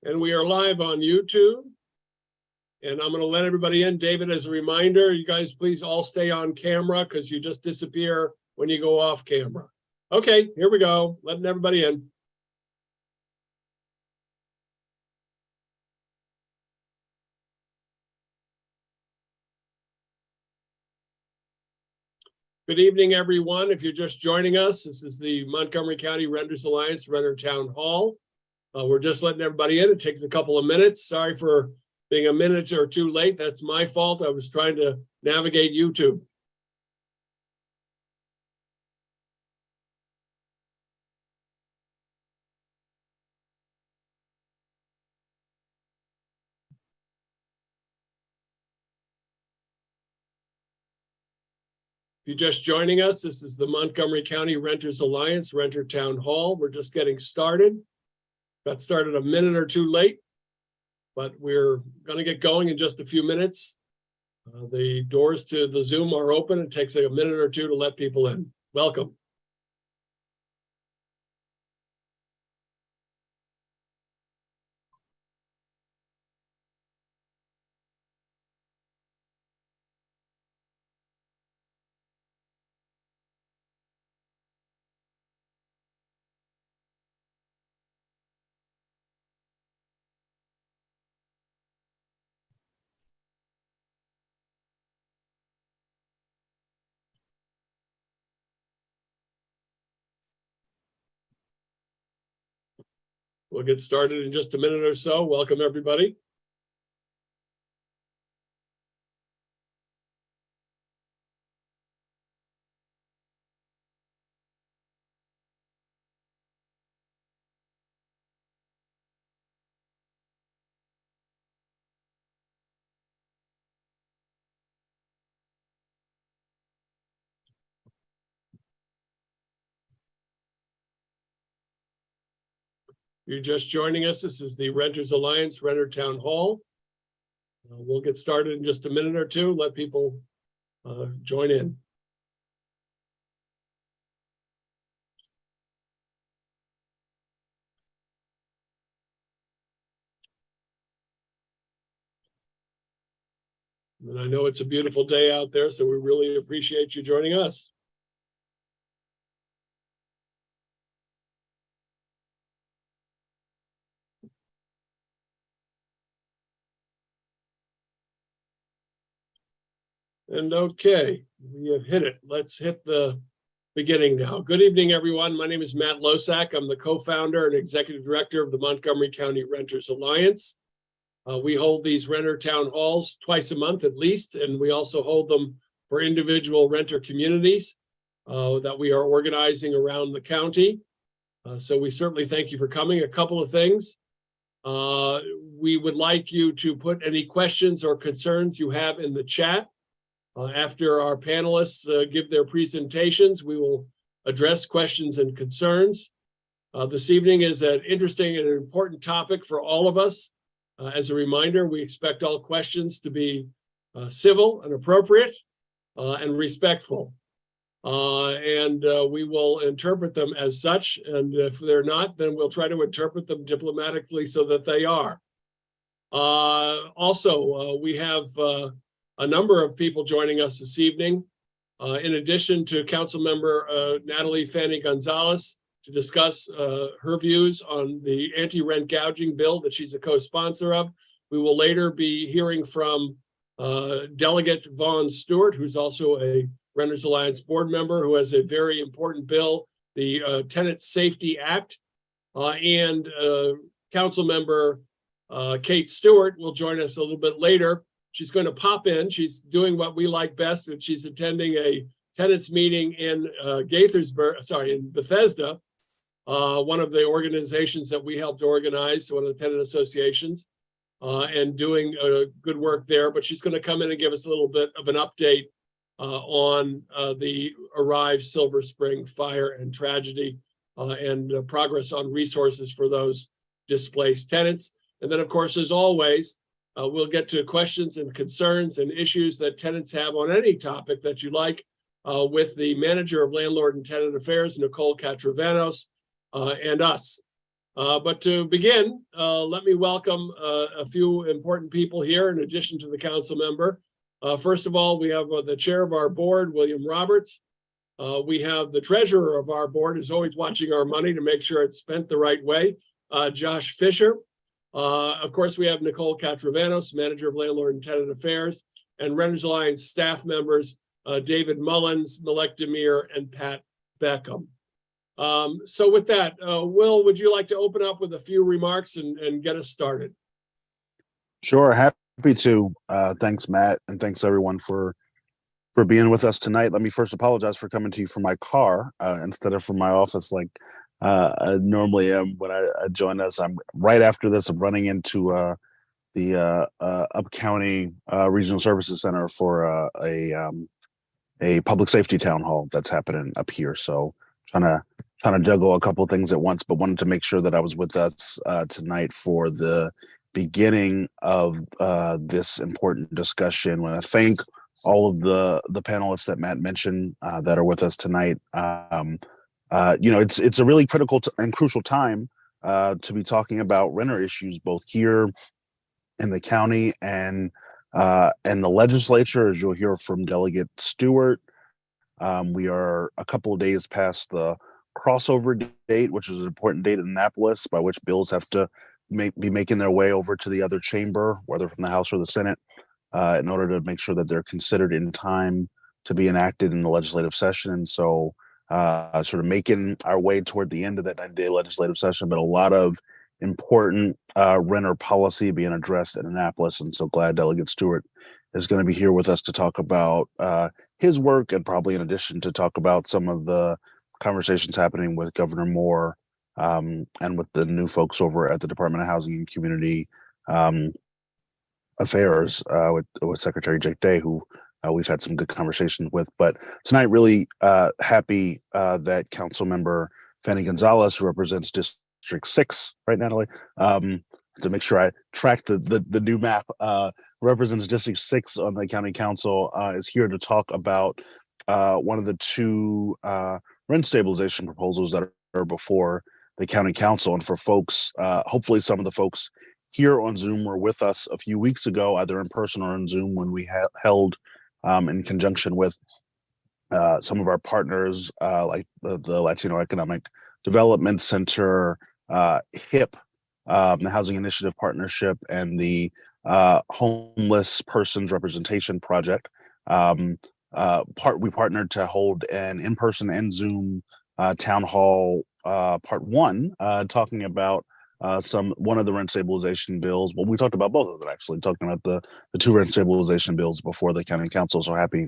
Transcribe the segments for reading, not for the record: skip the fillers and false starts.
And we are live on YouTube. And I'm going to let everybody in. David, as a reminder, you guys please all stay on camera because you just disappear when you go off camera. Okay, here we go. Letting everybody in. Good evening, everyone. If you're just joining us, this is the Montgomery County Renters Alliance Renter Town Hall. We're just letting everybody in. It takes a couple of minutes. Sorry for being a minute or two late. That's my fault. I was trying to navigate YouTube. If you're just joining us, this is the Montgomery County Renters Alliance Renter Town Hall. We're just getting started. Got started a minute or two late, but we're going to get going in just a few minutes. The doors to the Zoom are open. It takes like a minute or two to let people in. Welcome. We'll get started in just a minute or so. Welcome, everybody. You're just joining us. This is the Renters Alliance Renter Town Hall. We'll get started in just a minute or two. Let people join in. And I know it's a beautiful day out there, so we really appreciate you joining us. And okay, we have hit it. Let's hit the beginning now. Good evening, everyone. My name is Matt Losack. I'm the co-founder and executive director of the Montgomery County Renters Alliance. We hold these renter town halls twice a month at least, and we also hold them for individual renter communities that we are organizing around the county. So we certainly thank you for coming. A couple of things. We would like you to put any questions or concerns you have in the chat. After our panelists give their presentations, we will address questions and concerns. This evening is an interesting and important topic for all of us. As a reminder, we expect all questions to be civil and appropriate and respectful. And we will interpret them as such. And if they're not, then we'll try to interpret them diplomatically so that they are. Also, we have a number of people joining us this evening, in addition to Councilmember Natalie Fanny Gonzalez, to discuss her views on the anti-rent gouging bill that she's a co-sponsor of. We will later be hearing from Delegate Vaughn Stewart, who's also a Renters Alliance board member, who has a very important bill, the Tenant Safety Act, and Councilmember Kate Stewart will join us a little bit later. She's going to pop in. She's doing what we like best, and she's attending a tenants meeting in in Bethesda, one of the organizations that we helped organize, one of the tenant associations, and doing good work there. But she's going to come in and give us a little bit of an update on the Arrive Silver Spring fire and tragedy and progress on resources for those displaced tenants. And then, of course, as always, we'll get to questions and concerns and issues that tenants have on any topic that you like with the manager of Landlord and Tenant Affairs, Nicole Katravanos, and us. But to begin, let me welcome a few important people here in addition to the council member. First of all, we have the chair of our board, William Roberts. We have the treasurer of our board, who's always watching our money to make sure it's spent the right way, Josh Fisher. Of course, we have Nicole Katravanos, manager of landlord and tenant affairs, and Renters Alliance staff members, David Mullins, Malek Demir, and Pat Beckham. So with that, Will, would you like to open up with a few remarks and get us started? Sure, happy to. Thanks, Matt, and thanks everyone for being with us tonight. Let me first apologize for coming to you from my car instead of from my office like I normally am when I join us. I'm right after this. I'm running into the Up County Regional Services Center for a public safety town hall that's happening up here. So trying to juggle a couple of things at once, but wanted to make sure that I was with us tonight for the beginning of this important discussion. I want to thank all of the panelists that Matt mentioned that are with us tonight. It's a really critical and crucial time to be talking about renter issues, both here in the county and the legislature, as you'll hear from Delegate Stewart. We are a couple of days past the crossover date, which is an important date in Annapolis, by which bills have to be making their way over to the other chamber, whether from the House or the Senate, in order to make sure that they're considered in time to be enacted in the legislative session. And so sort of making our way toward the end of that 9-day legislative session, but a lot of important renter policy being addressed in Annapolis. And so glad Delegate Stewart is going to be here with us to talk about his work, and probably in addition to talk about some of the conversations happening with Governor Moore and with the new folks over at the Department of Housing and Community Affairs with Secretary Jake Day, who we've had some good conversations with. But tonight, really happy that Council Member Fanny Gonzalez, who represents District 6, right, Natalie? To make sure I track the new map, represents District 6 on the County Council, is here to talk about one of the two rent stabilization proposals that are before the County Council. And for folks, hopefully some of the folks here on Zoom were with us a few weeks ago, either in person or on Zoom, when we held in conjunction with some of our partners, like the Latino Economic Development Center, HIP, the Housing Initiative Partnership, and the Homeless Persons Representation Project. We partnered to hold an in-person and Zoom town hall part 1, talking about one of the rent stabilization bills. Well, we talked about both of them, actually, talking about the two rent stabilization bills before the County Council. So happy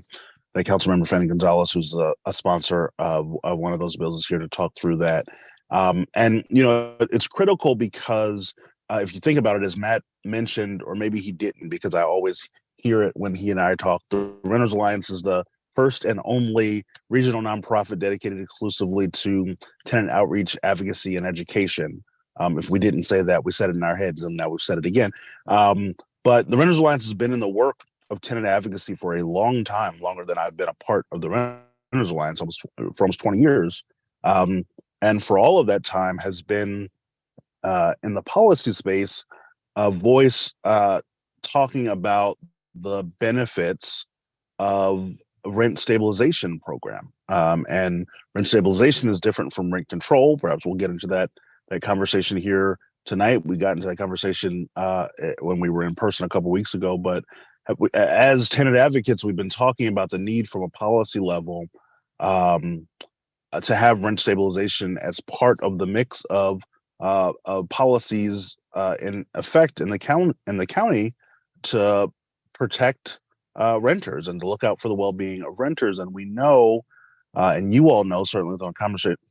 that Councilmember Fanny Gonzalez, who's a sponsor of one of those bills, is here to talk through that. And it's critical because if you think about it, as Matt mentioned, or maybe he didn't, because I always hear it when he and I talk, the Renters Alliance is the first and only regional nonprofit dedicated exclusively to tenant outreach, advocacy, and education. If we didn't say that, we said it in our heads, and now we've said it again. But the Renters Alliance has been in the work of tenant advocacy for a long time, longer than I've been a part of the Renters Alliance, for almost 20 years. And for all of that time has been in the policy space, a voice talking about the benefits of a rent stabilization program. And rent stabilization is different from rent control. Perhaps we'll get into that conversation here tonight. We got into that conversation when we were in person a couple of weeks ago. But as tenant advocates, we've been talking about the need from a policy level to have rent stabilization as part of the mix of policies in effect in the county to protect renters and to look out for the well-being of renters. And we know, and you all know, certainly the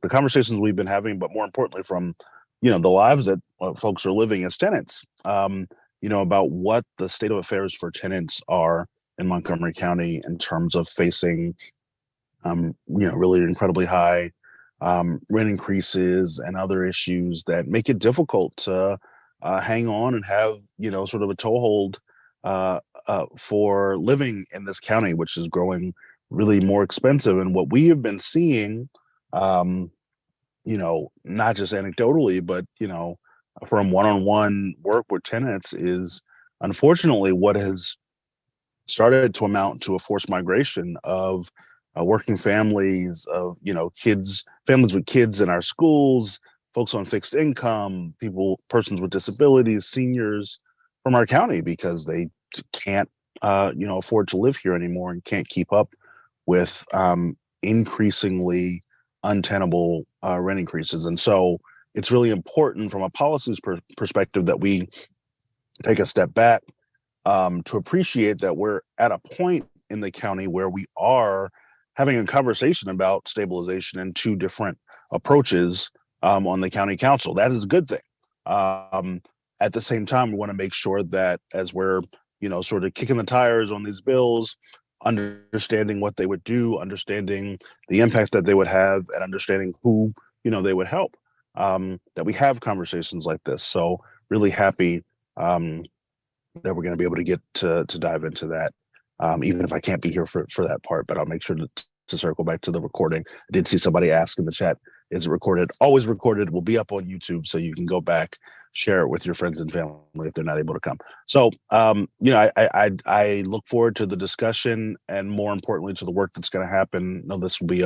conversations we've been having, but more importantly from the lives that folks are living as tenants, about what the state of affairs for tenants are in Montgomery County in terms of facing really incredibly high rent increases and other issues that make it difficult to hang on and have sort of a toehold for living in this county, which is growing really more expensive. And what we have been seeing not just anecdotally, but, from one-on-one work with tenants is unfortunately what has started to amount to a forced migration of working families, of, families with kids in our schools, folks on fixed income, persons with disabilities, seniors from our county because they can't, afford to live here anymore and can't keep up with increasingly untenable rent increases. And so it's really important from a policies perspective that we take a step back to appreciate that we're at a point in the county where we are having a conversation about stabilization and two different approaches on the county council. That is a good thing. At the same time, we want to make sure that as we're, sort of kicking the tires on these bills, understanding what they would do, understanding the impact that they would have, and understanding who, they would help, that we have conversations like this. So really happy that we're going to be able to get to dive into that, even if I can't be here for that part, but I'll make sure to circle back to the recording. I did see somebody ask in the chat, is it recorded? Always recorded. Will be up on YouTube, so you can go back, share it with your friends and family if they're not able to come. So, I look forward to the discussion and more importantly to the work that's going to happen. I know this will be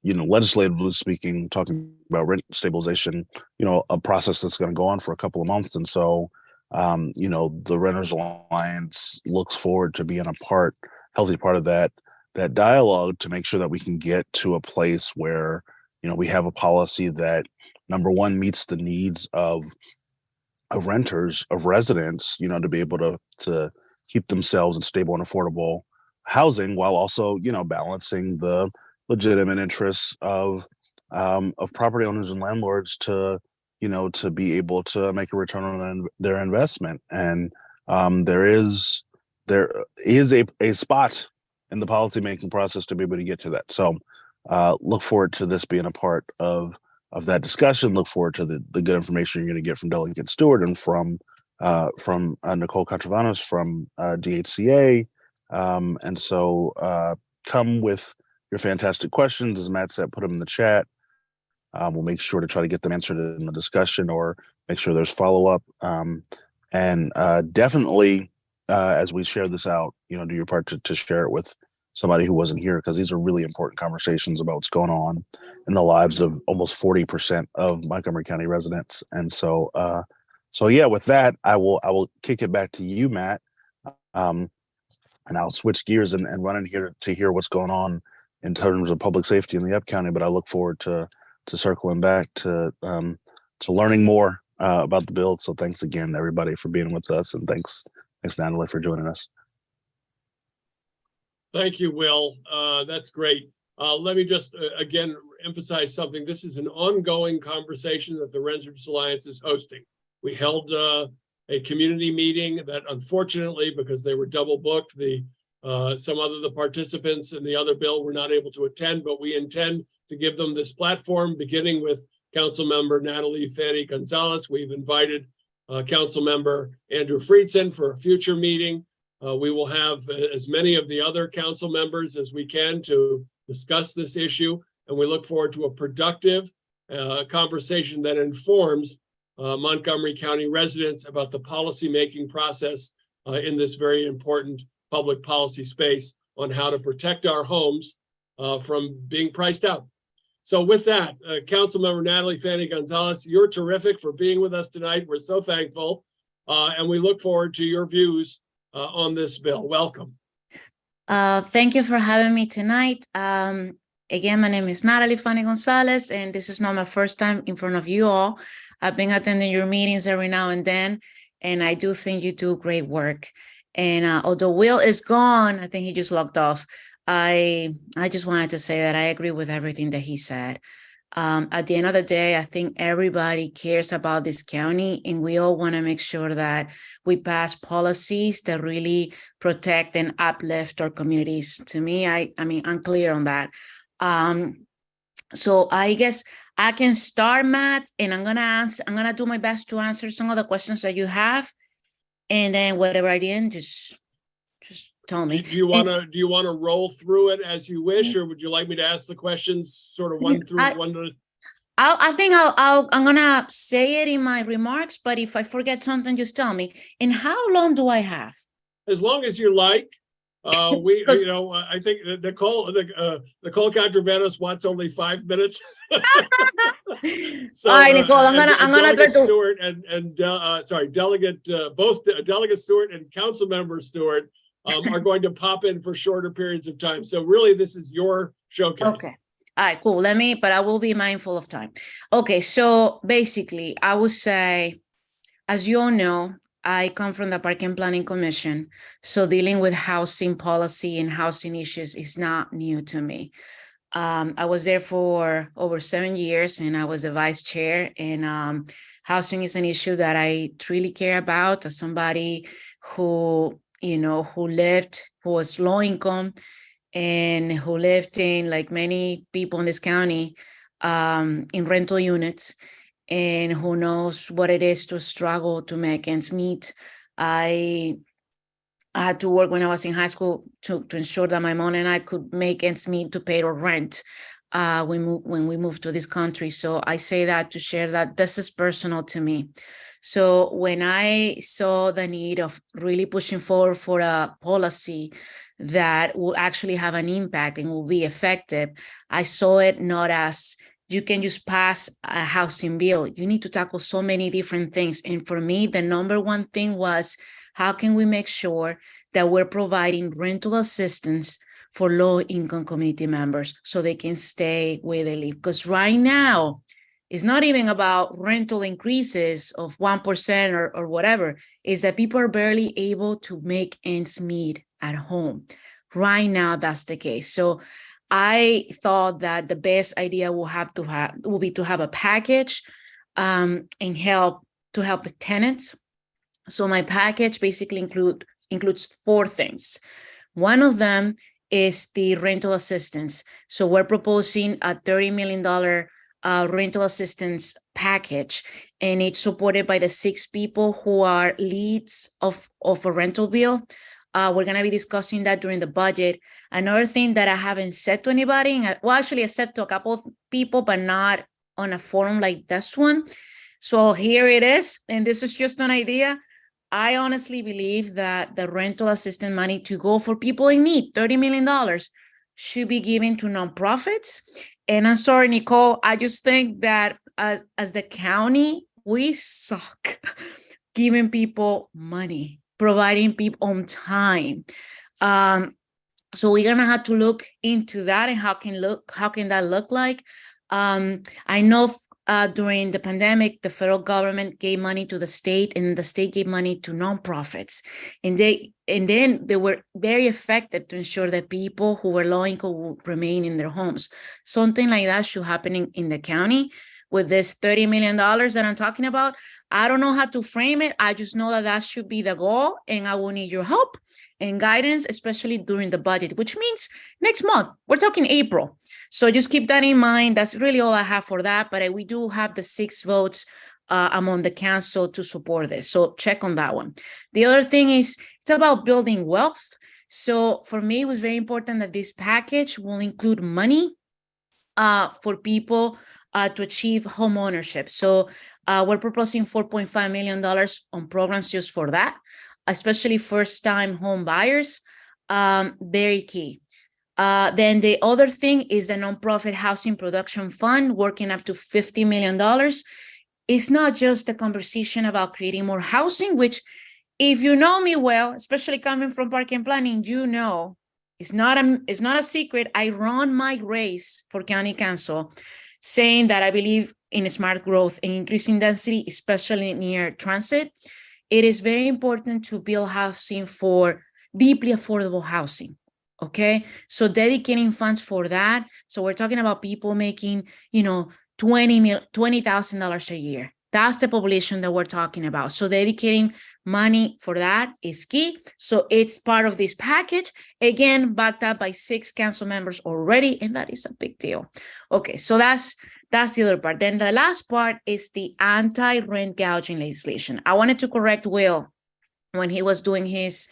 legislatively speaking, talking about rent stabilization, a process that's going to go on for a couple of months. And so, the Renters Alliance looks forward to being a healthy part of that dialogue to make sure that we can get to a place where, we have a policy that, number one, meets the needs of renters, of residents, to be able to keep themselves in stable and affordable housing while also, balancing the legitimate interests of property owners and landlords to be able to make a return on their investment. And there is a spot in the policymaking process to be able to get to that. So look forward to this being a part of that discussion. Look forward to the good information you're going to get from Delegate Stewart and from Nicole Contravanos from DHCA. And so come with your fantastic questions. As Matt said, put them in the chat. We'll make sure to try to get them answered in the discussion or make sure there's follow-up. And definitely, as we share this out, do your part to share it with somebody who wasn't here, because these are really important conversations about what's going on in the lives of almost 40% of Montgomery County residents. And so, yeah, with that, I will kick it back to you, Matt, and I'll switch gears and run in here to hear what's going on in terms of public safety in the Up County. But I look forward to circling back to learning more about the bill. So thanks again, everybody, for being with us, and thanks Natalie for joining us. Thank you, Will. That's great. Let me just again emphasize something. This is an ongoing conversation that the Renters Alliance is hosting. We held a community meeting that, unfortunately, because they were double booked, some of the participants in the other bill were not able to attend, but we intend to give them this platform, beginning with Councilmember Natalie Fanny Gonzalez. We've invited Councilmember Andrew Friedson for a future meeting. We will have as many of the other council members as we can to discuss this issue, and we look forward to a productive conversation that informs Montgomery County residents about the policy-making process in this very important public policy space on how to protect our homes from being priced out. So with that, Councilmember Natalie Fanny Gonzalez, you're terrific for being with us tonight. We're so thankful, and we look forward to your views on this bill. Welcome. Thank you for having me tonight. Again, my name is Natalie Fanny Gonzalez, and this is not my first time in front of you all. I've been attending your meetings every now and then, and I do think you do great work. And although Will is gone, I think he just logged off. I just wanted to say that I agree with everything that he said. At the end of the day, I think everybody cares about this county, and we all want to make sure that we pass policies that really protect and uplift our communities. To me, I mean, I'm clear on that. So I guess I can start, Matt, and I'm gonna do my best to answer some of the questions that you have, and then whatever I didn't, just tell me. Do you want to roll through it as you wish, or would you like me to ask the questions sort of one through one? I think I'm gonna say it in my remarks, but if I forget something, just tell me. And how long do I have? As long as you like. We, Because- you know, I think that Nicole Contravenos wants only 5 minutes. So, All right, Nicole, I'm gonna try Delegate to. Stewart Delegate, both Delegate Stewart and Councilmember Stewart are going to pop in for shorter periods of time. So really, this is your showcase. Okay. All right, cool. But I will be mindful of time. Okay, so basically, I would say, as you all know, I come from the Park and Planning Commission. So dealing with housing policy and housing issues is not new to me. I was there for over 7 years and I was the vice chair. And housing is an issue that I truly care about as somebody who, who was low income and who lived in, like many people in this county, in rental units, and who knows what it is to struggle to make ends meet. I had to work when I was in high school to ensure that my mom and I could make ends meet to pay our rent when we moved to this country. So I say that to share that this is personal to me. So when I saw the need of really pushing forward for a policy that will actually have an impact and will be effective, I saw it not as you can just pass a housing bill. You need to tackle so many different things. And for me, the number one thing was, how can we make sure that we're providing rental assistance for low-income community members so they can stay where they live? Because right now, it's not even about rental increases of 1% or whatever. It's that people are barely able to make ends meet at home. Right now, that's the case. So I thought that the best idea will be to have a package and help tenants. So my package basically includes 4 things. One of them is the rental assistance. So we're proposing a $30 million rental assistance package, and it's supported by the 6 people who are leads of a rental bill. We're going to be discussing that during the budget. Another thing that I haven't said to anybody, actually I said to a couple of people, but not on a forum like this one. So here it is, and this is just an idea. I honestly believe that the rental assistance money to go for people in need, $30 million, should be given to nonprofits. And I'm sorry, Nicole, I just think that as the county, we suck giving people money, providing people on time. So we're gonna have to look into that and how can that look like. I know during the pandemic, the federal government gave money to the state, and the state gave money to nonprofits, and then they were very effective to ensure that people who were low income will remain in their homes. Something like that should happen in the county with this $30 million that I'm talking about. I don't know how to frame it. I just know that should be the goal, and I will need your help and guidance, especially during the budget, which means next month. We're talking April. So just keep that in mind. That's really all I have for that. But we do have the 6 votes among the council to support this. So check on that one. The other thing is it's about building wealth. So for me, it was very important that this package will include money for people to achieve home ownership. So we're proposing $4.5 million on programs just for that, especially first-time home buyers. Very key. Then the other thing is the nonprofit housing production fund, working up to $50 million. It's not just a conversation about creating more housing, which, if you know me well, especially coming from Park and Planning, you know it's not a secret. I run my race for county council, saying that I believe in smart growth and increasing density, especially near transit. It is very important to build housing for deeply affordable housing. Okay, so dedicating funds for that. So we're talking about people making, $20,000 a year. That's the population that we're talking about. So dedicating money for that is key. So it's part of this package, again, backed up by 6 council members already, and that is a big deal. Okay, so that's the other part. Then the last part is the anti-rent gouging legislation. I wanted to correct Will when he was doing his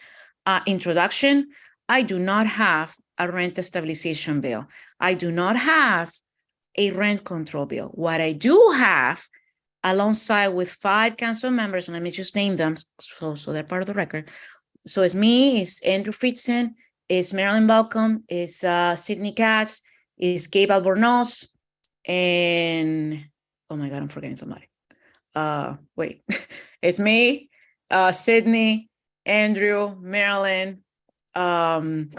introduction. I do not have a rent stabilization bill. I do not have a rent control bill. What I do have, alongside with 5 council members, and let me just name them so they're part of the record. So it's me, it's Andrew Fritzen, it's Marilyn Balcom, it's Sidney Katz, it's Gabe Albornoz, and oh my God, I'm forgetting somebody. Wait, it's me, Sidney, Andrew, Marilyn, Don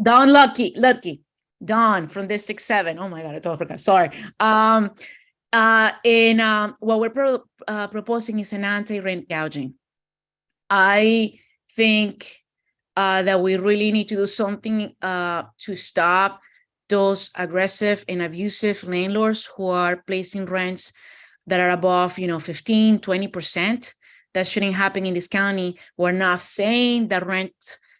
Lucky, Don from District 7. Oh my God, I totally forgot. Sorry. What we're proposing is an anti-rent gouging. I think that we really need to do something to stop those aggressive and abusive landlords who are placing rents that are above, 15, 20%. That shouldn't happen in this county. We're not saying that rent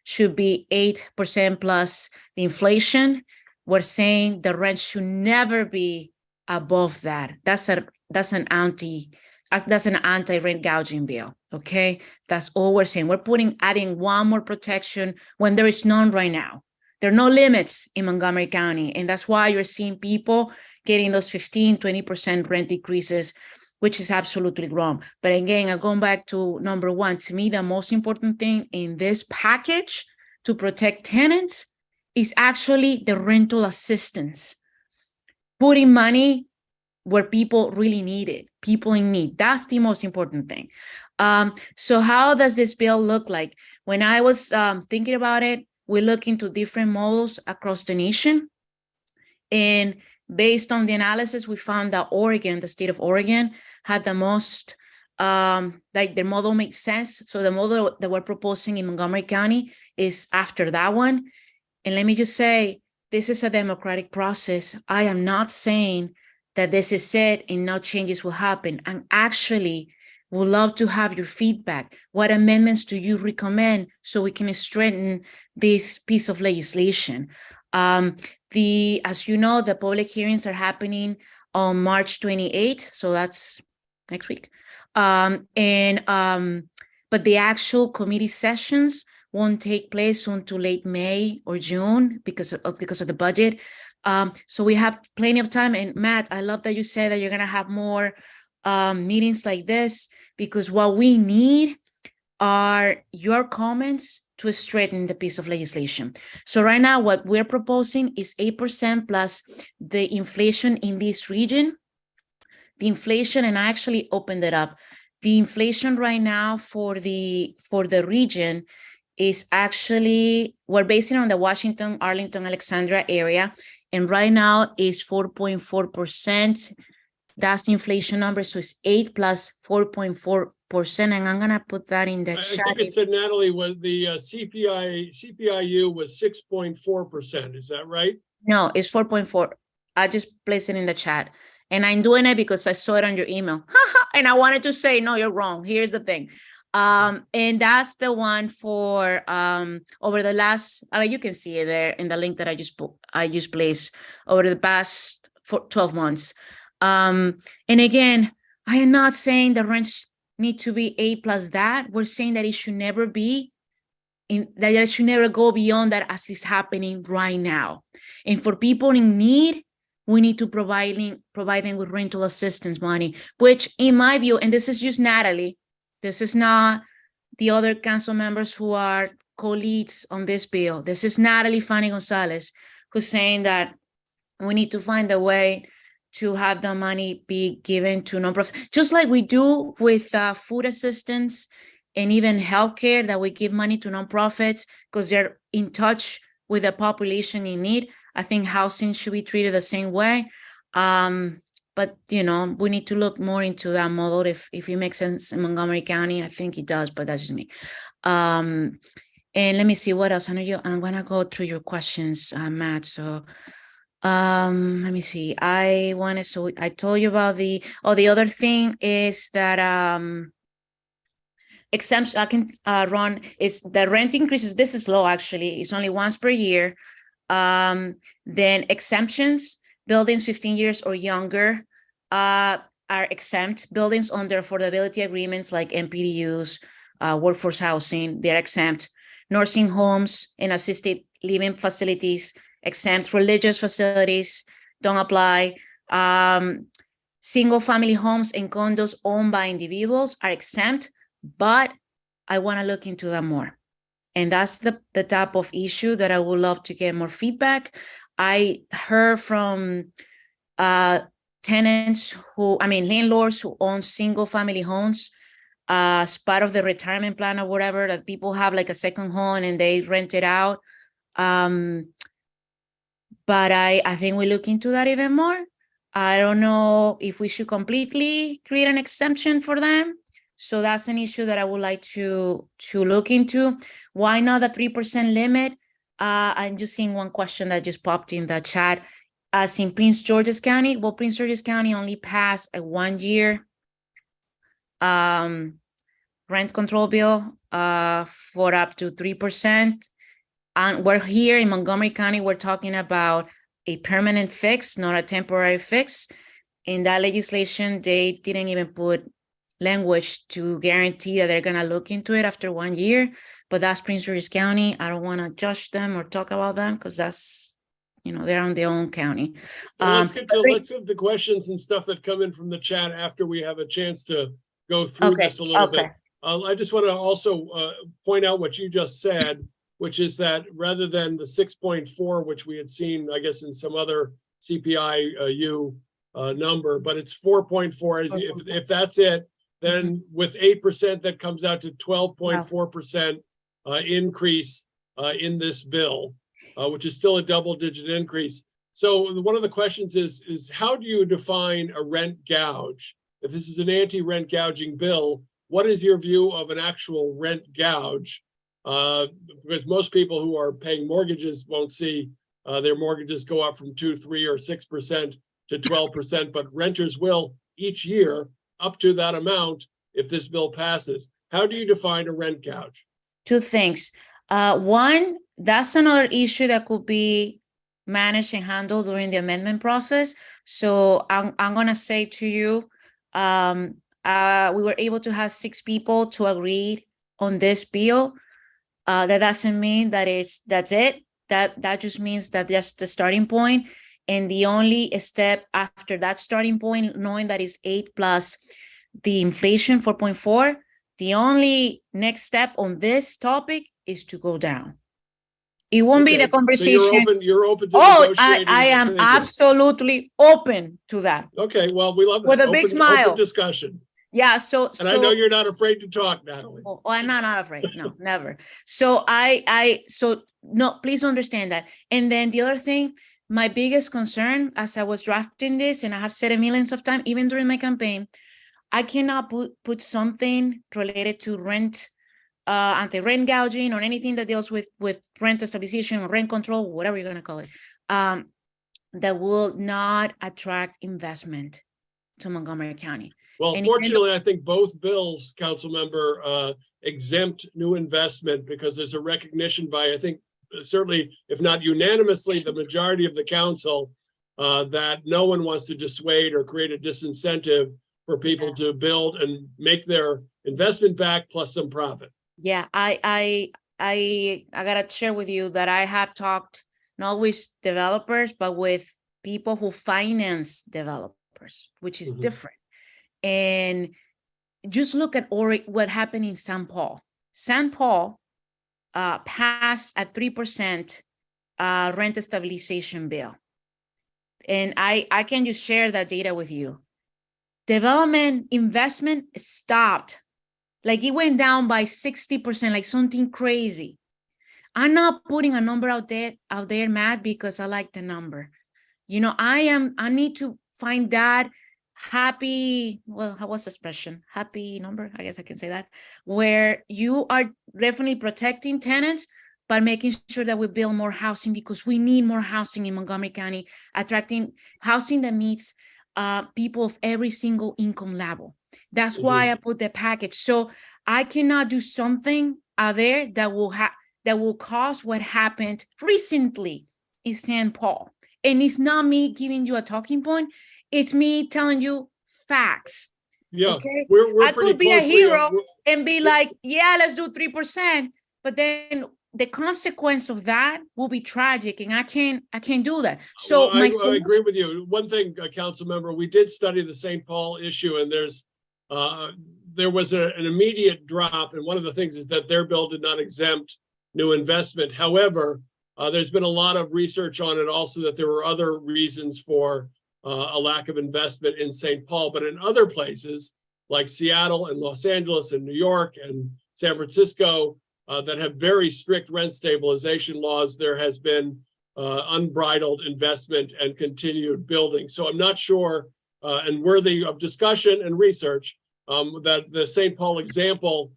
should be 8% plus the inflation. We're saying the rent should never be above that. That's an anti-rent gouging bill. Okay, that's all we're saying. We're adding one more protection when there is none right now. There are no limits in Montgomery County, and that's why you're seeing people getting those 15, 20% rent decreases, which is absolutely wrong. But again, I'm going back to number one. To me, the most important thing in this package to protect tenants is actually the rental assistance. Putting money where people really need it, people in need. That's the most important thing. So how does this bill look like? When I was thinking about it, we look into different models across the nation. And based on the analysis, we found that Oregon, the state of Oregon, had the most, their model makes sense. So the model that we're proposing in Montgomery County is after that one. And let me just say, this is a democratic process. I am not saying that this is it and no changes will happen. And actually, would love to have your feedback. What amendments do you recommend so we can strengthen this piece of legislation? As you know, the public hearings are happening on March 28th, so that's next week. But the actual committee sessions won't take place until late May or June because of the budget. So we have plenty of time. And Matt, I love that you said that you're gonna have more meetings like this, because what we need are your comments to straighten the piece of legislation. So right now, what we're proposing is 8% plus the inflation in this region. The inflation, and I actually opened it up. The inflation right now for the region is actually, we're basing on the Washington, Arlington, Alexandria area, and right now is 4.4%. That's the inflation number, so it's 8 plus 4.4%, and I'm gonna put that in the chat. I think it said, Natalie, was the CPIU was 6.4%. Is that right? No, it's 4.4. I just placed it in the chat, and I'm doing it because I saw it on your email, and I wanted to say, no, you're wrong. Here's the thing. And that's the one for over the last, you can see it there in the link that I just placed over the past 12 months. And again, I am not saying the rents need to be 8 plus that. We're saying that it should never be that it should never go beyond that as is happening right now. And for people in need, we need to provide them with rental assistance money, which in my view, and this is just Natalie, this is not the other council members who are co-leads on this bill. This is Natalie Fanny Gonzalez, who's saying that we need to find a way to have the money be given to nonprofit, just like we do with food assistance and even healthcare, that we give money to nonprofits because they're in touch with the population in need. I think housing should be treated the same way. But, we need to look more into that model. If it makes sense in Montgomery County, I think it does, but that's just me. And let me see what else. I'm going to go through your questions, Matt. So let me see. I told you about the other thing is that exemption I can run is the rent increases. This is low, actually. It's only once per year. Then exemptions, buildings 15 years or younger are exempt. Buildings under affordability agreements like MPDUs, workforce housing, they're exempt. Nursing homes and assisted living facilities exempt. Religious facilities don't apply. Single family homes and condos owned by individuals are exempt, but I want to look into that more. And that's the type of issue that I would love to get more feedback. I heard from landlords who own single family homes as part of the retirement plan or whatever, that people have like a second home and they rent it out. But I think we look into that even more. I don't know if we should completely create an exemption for them. So that's an issue that I would like to look into. Why not a 3% limit? I'm just seeing one question that just popped in the chat. As in Prince George's County, well, Prince George's County only passed a 1-year rent control bill for up to 3%. And we're here in Montgomery County, we're talking about a permanent fix, not a temporary fix. In that legislation, they didn't even put language to guarantee that they're going to look into it after 1 year. But that's Prince George's County. I don't want to judge them or talk about them because that's, they're on their own county. Well, let's get to the questions and stuff that come in from the chat after we have a chance to go through this a little bit. I just want to also point out what you just said, which is that rather than the 6.4, which we had seen, I guess, in some other CPI-U number, but it's 4.4. If that's it, then with 8%, that comes out to 12.4% increase in this bill, which is still a double-digit increase. So one of the questions is how do you define a rent gouge? If this is an anti-rent gouging bill, what is your view of an actual rent gouge? Because most people who are paying mortgages won't see their mortgages go up from 2, 3, or 6% to 12%, but renters will each year up to that amount if this bill passes. How do you define a rent gouge? Two things. One, that's another issue that could be managed and handled during the amendment process. So I'm going to say to you, we were able to have 6 people to agree on this bill. That doesn't mean that's it. That just means that that's the starting point. And the only step after that starting point, knowing that it's 8 plus the inflation 4.4, the only next step on this topic is to go down. It won't be the conversation. So you're open to negotiating. I am absolutely open to that. Okay, well, we love that. With a big smile. Open discussion. Yeah, I know you're not afraid to talk, Natalie. Oh, I'm not afraid. No, never. So no, please understand that. And then the other thing, my biggest concern as I was drafting this, and I have said it millions of times, even during my campaign, I cannot put something related to rent, anti-rent gouging, or anything that deals with rent stabilization or rent control, whatever you're going to call it, that will not attract investment to Montgomery County. Well, fortunately, I think both bills, council member, exempt new investment because there's a recognition by, I think, certainly, if not unanimously, the majority of the council that no one wants to dissuade or create a disincentive for people to build and make their investment back plus some profit. Yeah, I gotta share with you that I have talked not with developers, but with people who finance developers, which is different. And just look at what happened in St. Paul. St. Paul passed a 3% rent stabilization bill. And I can just share that data with you. Development investment stopped. Like it went down by 60%, like something crazy. I'm not putting a number out there, Matt, because I like the number. I need to find that happy, well, what's the expression? Happy number, I guess I can say that, where you are definitely protecting tenants, but making sure that we build more housing because we need more housing in Montgomery County, attracting housing that meets people of every single income level. That's why I put the package. So I cannot do something out there that will cause what happened recently in St. Paul. And it's not me giving you a talking point. It's me telling you facts. Yeah, okay? We're I could be a hero and be like, yeah, let's do 3%. But then the consequence of that will be tragic, and I can't do that. So Well, my I agree with you. One thing, council member, we did study the St. Paul issue, and there was an immediate drop. And one of the things is that their bill did not exempt new investment. However, there's been a lot of research on it also that there were other reasons for a lack of investment in St. Paul, but in other places like Seattle and Los Angeles and New York and San Francisco that have very strict rent stabilization laws, there has been unbridled investment and continued building. So I'm not sure, and worthy of discussion and research, that the St. Paul example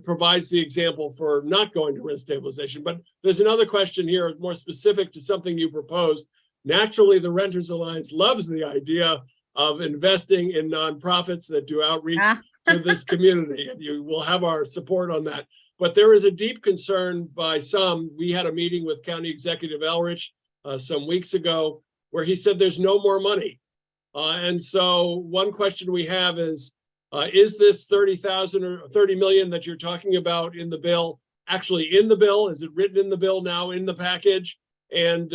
provides the example for not going to rent stabilization. But there's another question here, more specific to something you proposed. Naturally, the Renters Alliance loves the idea of investing in nonprofits that do outreach to this community, and you will have our support on that. But there is a deep concern by some. We had a meeting with County Executive Elrich some weeks ago where he said there's no more money. And so one question we have is this 30,000 or 30 million that you're talking about in the bill actually in the bill? Is it written in the bill now in the package? And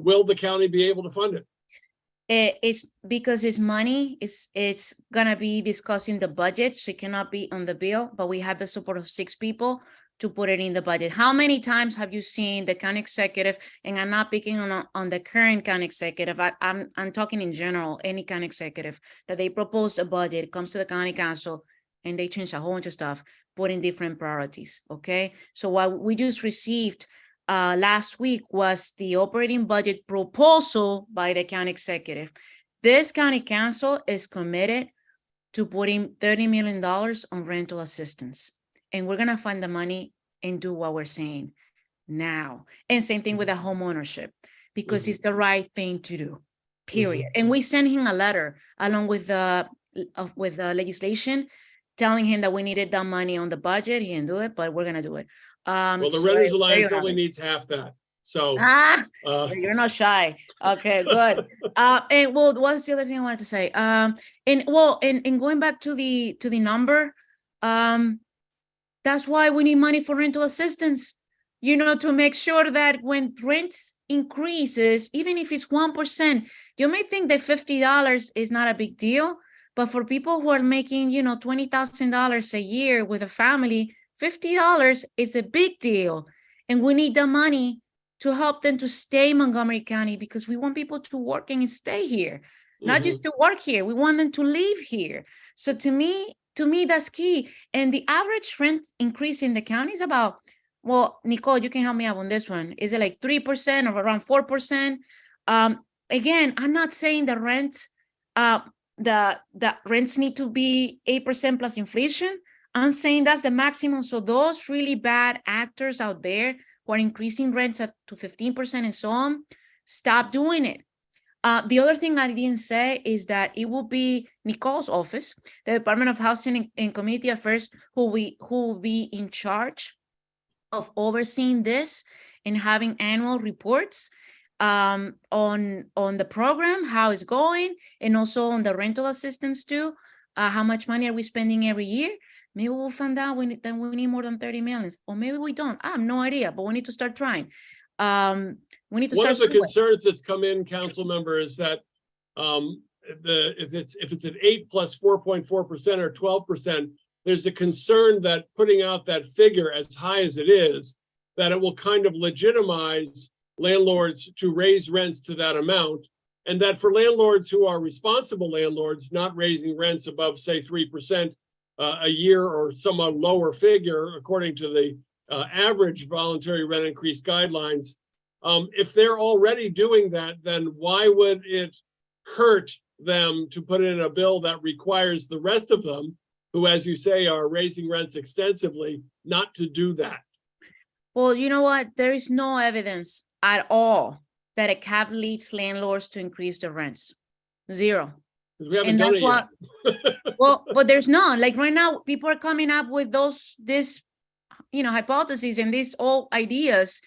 will the county be able to fund it? It's because it's money. It's gonna be discussing the budget, so it cannot be on the bill. But we have the support of 6 people to put it in the budget. How many times have you seen the county executive? And I'm not picking on the current county executive. I'm talking in general. Any county executive that they propose a budget, it comes to the county council, and they change a whole bunch of stuff, putting different priorities. Okay, so what we just received last week was the operating budget proposal by the county executive. This county council is committed to putting $30 million on rental assistance. And we're gonna find the money and do what we're saying now. And same thing with the home ownership, because it's the right thing to do, period. And we sent him a letter along with the legislation telling him that we needed that money on the budget. He didn't do it, but we're gonna do it. Well, the Renters Alliance only needs half that. So you're not shy. Okay, good. And well, what's the other thing I wanted to say? And going back to the number, that's why we need money for rental assistance, to make sure that when rents increases, even if it's 1%, you may think that $50 is not a big deal, but for people who are making, $20,000 a year with a family, $50 is a big deal. And we need the money to help them to stay in Montgomery County, because we want people to work and stay here, not just to work here. We want them to live here. So to me, that's key. And the average rent increase in the county is about, well, Nicole, you can help me out on this one. Is it like 3% or around 4%? Again, I'm not saying the rent, the rents need to be 8% plus inflation. I'm saying that's the maximum. So those really bad actors out there who are increasing rents up to 15% and so on, stop doing it. The other thing I didn't say is that it will be Nicole's office, the Department of Housing and Community Affairs, who will be in charge of overseeing this and having annual reports on the program, how it's going, and also on the rental assistance too. How much money are we spending every year? Maybe we'll find out we need more than 30 million, or maybe we don't. I have no idea, but we need to start trying. We need to One start. of the concerns that's come in, council member, is that if it's an 8 plus 4.4% or 12%, there's a concern that putting out that figure as high as it is, that it will kind of legitimize landlords to raise rents to that amount, and that for landlords who are responsible landlords, not raising rents above, say, 3% a year or some lower figure, according to the average voluntary rent increase guidelines. If they're already doing that, then why would it hurt them to put in a bill that requires the rest of them, who, as you say, are raising rents extensively, not to do that? Well, you know what? There is no evidence at all that a cap leads landlords to increase the rents. Zero. We haven't done it yet. Well, but there's none. Like right now, people are coming up with this hypotheses and these old ideas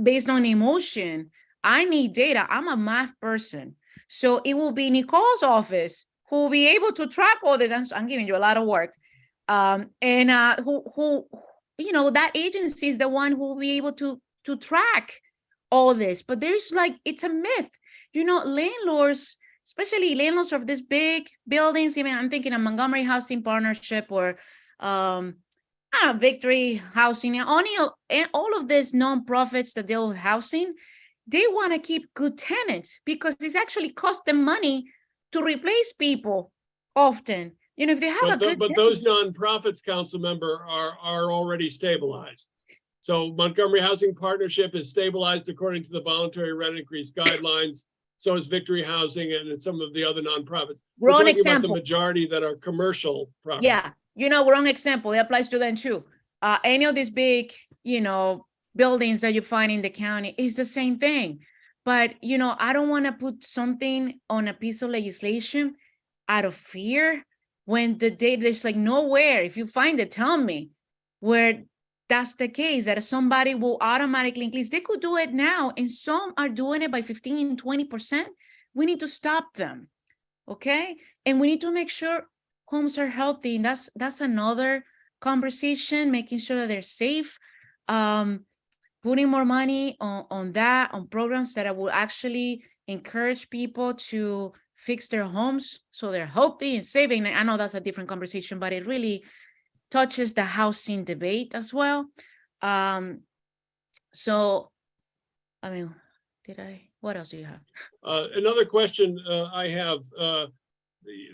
based on emotion. I need data. I'm a math person. So it will be Nicole's office who will be able to track all this. I'm giving you a lot of work. Who that agency is the one who will be able to track all this. But there's it's a myth, landlords, especially landlords of these big buildings. Even I'm thinking of Montgomery Housing Partnership or Victory Housing, and all of these nonprofits that deal with housing. They want to keep good tenants because it's actually cost them money to replace people often. If they have but those nonprofits, council member, are already stabilized. So Montgomery Housing Partnership is stabilized according to the voluntary rent increase guidelines. So is Victory Housing and some of the other nonprofits. We're talking about the majority that are commercial property. Yeah, wrong example. It applies to them too. Any of these big, buildings that you find in the county is the same thing. But, I don't want to put something on a piece of legislation out of fear when there's nowhere. If you find it, tell me where that's the case, that somebody will automatically increase. They could do it now, and some are doing it by 15 and 20%. We need to stop them, okay? And we need to make sure homes are healthy. And that's another conversation, making sure that they're safe, putting more money on programs that will actually encourage people to fix their homes so they're healthy and saving. I know that's a different conversation, but it really touches the housing debate as well. So, what else do you have? Another question I have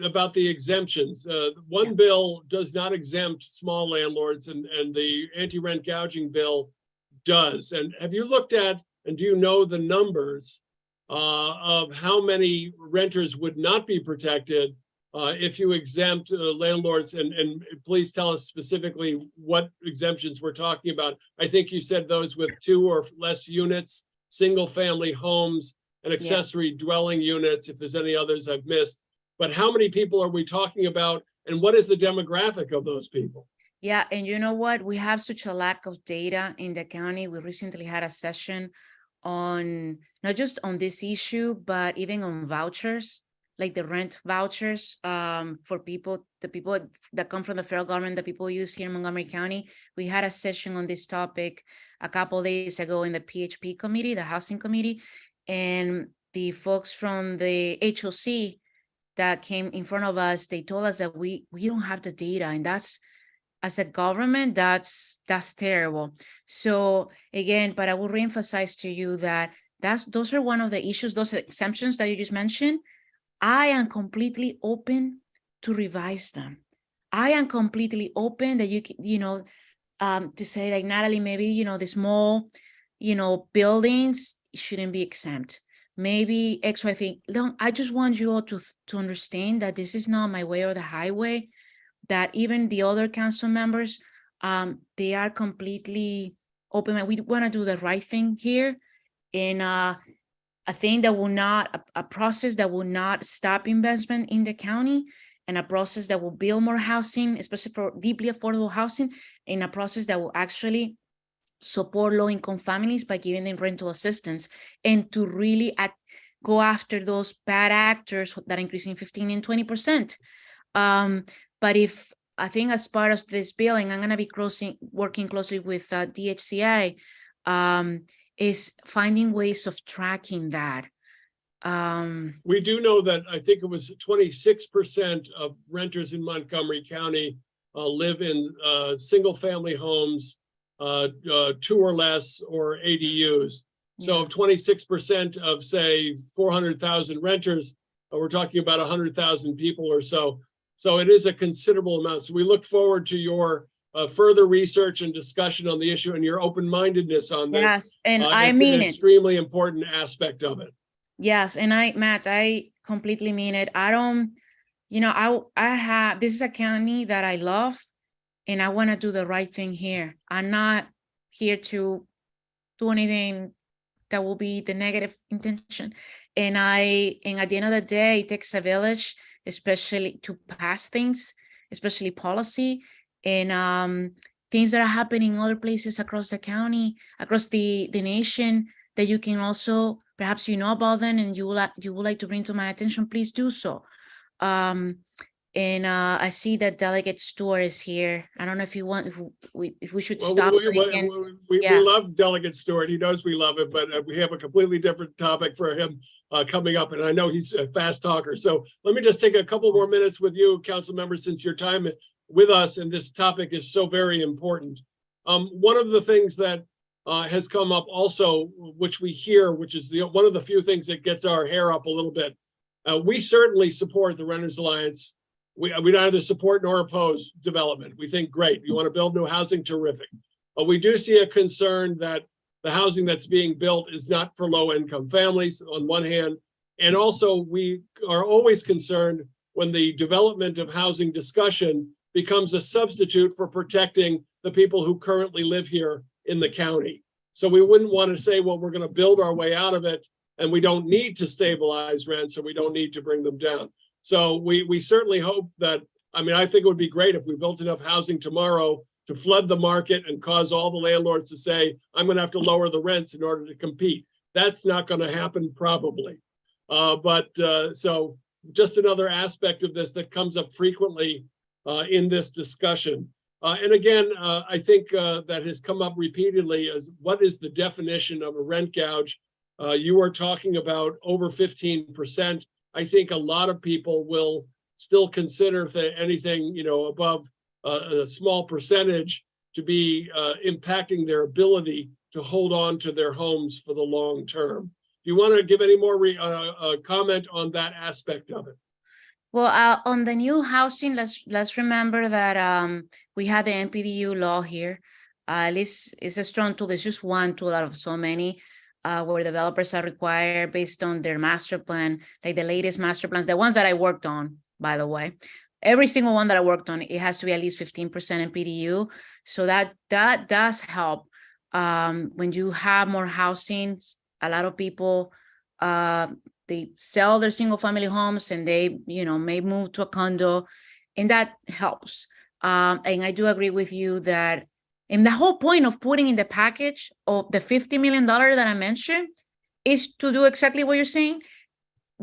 about the exemptions. One bill does not exempt small landlords and the anti-rent gouging bill does. And have you looked at, and do you know the numbers of how many renters would not be protected if you exempt landlords, and please tell us specifically what exemptions we're talking about. I think you said those with 2 or less units, single family homes, and accessory dwelling units, if there's any others I've missed. But how many people are we talking about, and what is the demographic of those people? Yeah, and you know what? We have such a lack of data in the county. We recently had a session on, not just on this issue, but even on vouchers, like the rent vouchers for the people that come from the federal government that people use here in Montgomery County. We had a session on this topic a couple of days ago in the PHP committee, the housing committee, and the folks from the HOC that came in front of us, they told us that we don't have the data, and that's, as a government, that's terrible. So again, but I will reemphasize to you that those are one of the issues, those exemptions that you just mentioned. I am completely open to revise them. I am completely open that to say, like, Natalie, maybe, the small, buildings shouldn't be exempt. Maybe X, Y thing. I just want you all to understand that this is not my way or the highway, that even the other council members, they are completely open. We want to do the right thing here. And a thing that will not, a process that will not stop investment in the county, and a process that will build more housing, especially for deeply affordable housing, and a process that will actually support low-income families by giving them rental assistance, and to really go after those bad actors that are increasing 15 and 20%. But if I think as part of this billing, I'm going to be working closely with DHCI, is finding ways of tracking that. We do know that I think it was 26% of renters in Montgomery County live in single family homes, 2 or less, or ADUs. So 26% of, say, 400,000 renters, we're talking about 100,000 people or so. So it is a considerable amount. So we look forward to your further research and discussion on the issue and your open-mindedness on this. Yes, and it's an extremely important aspect of it. Yes, and Matt, I completely mean it. I don't, this is a county that I love, and I want to do the right thing here. I'm not here to do anything that will be the negative intention. And at the end of the day, it takes a village, especially to pass things, especially policy, and things that are happening in other places across the county, across the nation, that you can also, perhaps about them and you would like to bring to my attention, please do so. And I see that Delegate Stewart is here. I don't know if you want, if we should Well, stop so he can. we Yeah. love Delegate Stewart. He knows we love it, but we have a completely different topic for him coming up, and I know he's a fast talker. So let me just take a couple more minutes with you, council members, since your time with us and this topic is so very important. One of the things that has come up also, which we hear, which is one of the few things that gets our hair up a little bit. We certainly support the Renters Alliance. We neither support nor oppose development. We think great. You want to build new housing, terrific. But we do see a concern that the housing that's being built is not for low-income families on one hand. And also we are always concerned when the development of housing discussion becomes a substitute for protecting the people who currently live here in the county. So we wouldn't want to say, well, we're going to build our way out of it and we don't need to stabilize rents, or we don't need to bring them down. So we certainly hope that, I mean, I think it would be great if we built enough housing tomorrow to flood the market and cause all the landlords to say, I'm going to have to lower the rents in order to compete. That's not going to happen probably. So just another aspect of this that comes up frequently in this discussion. And again, I think that has come up repeatedly is what is the definition of a rent gouge? You are talking about over 15%. I think a lot of people will still consider anything, above a small percentage to be impacting their ability to hold on to their homes for the long term. Do you want to give any more comment on that aspect of it? Well, on the new housing, let's remember that we have the NPDU law here. At least it's a strong tool. There's just one tool out of so many where developers are required based on their master plan, like the latest master plans, the ones that I worked on, by the way. Every single one that I worked on, it has to be at least 15% NPDU. So that does help. When you have more housing, a lot of people, they sell their single family homes and they, may move to a condo, and that helps. And I do agree with you that, and the whole point of putting in the package of the $50 million that I mentioned is to do exactly what you're saying,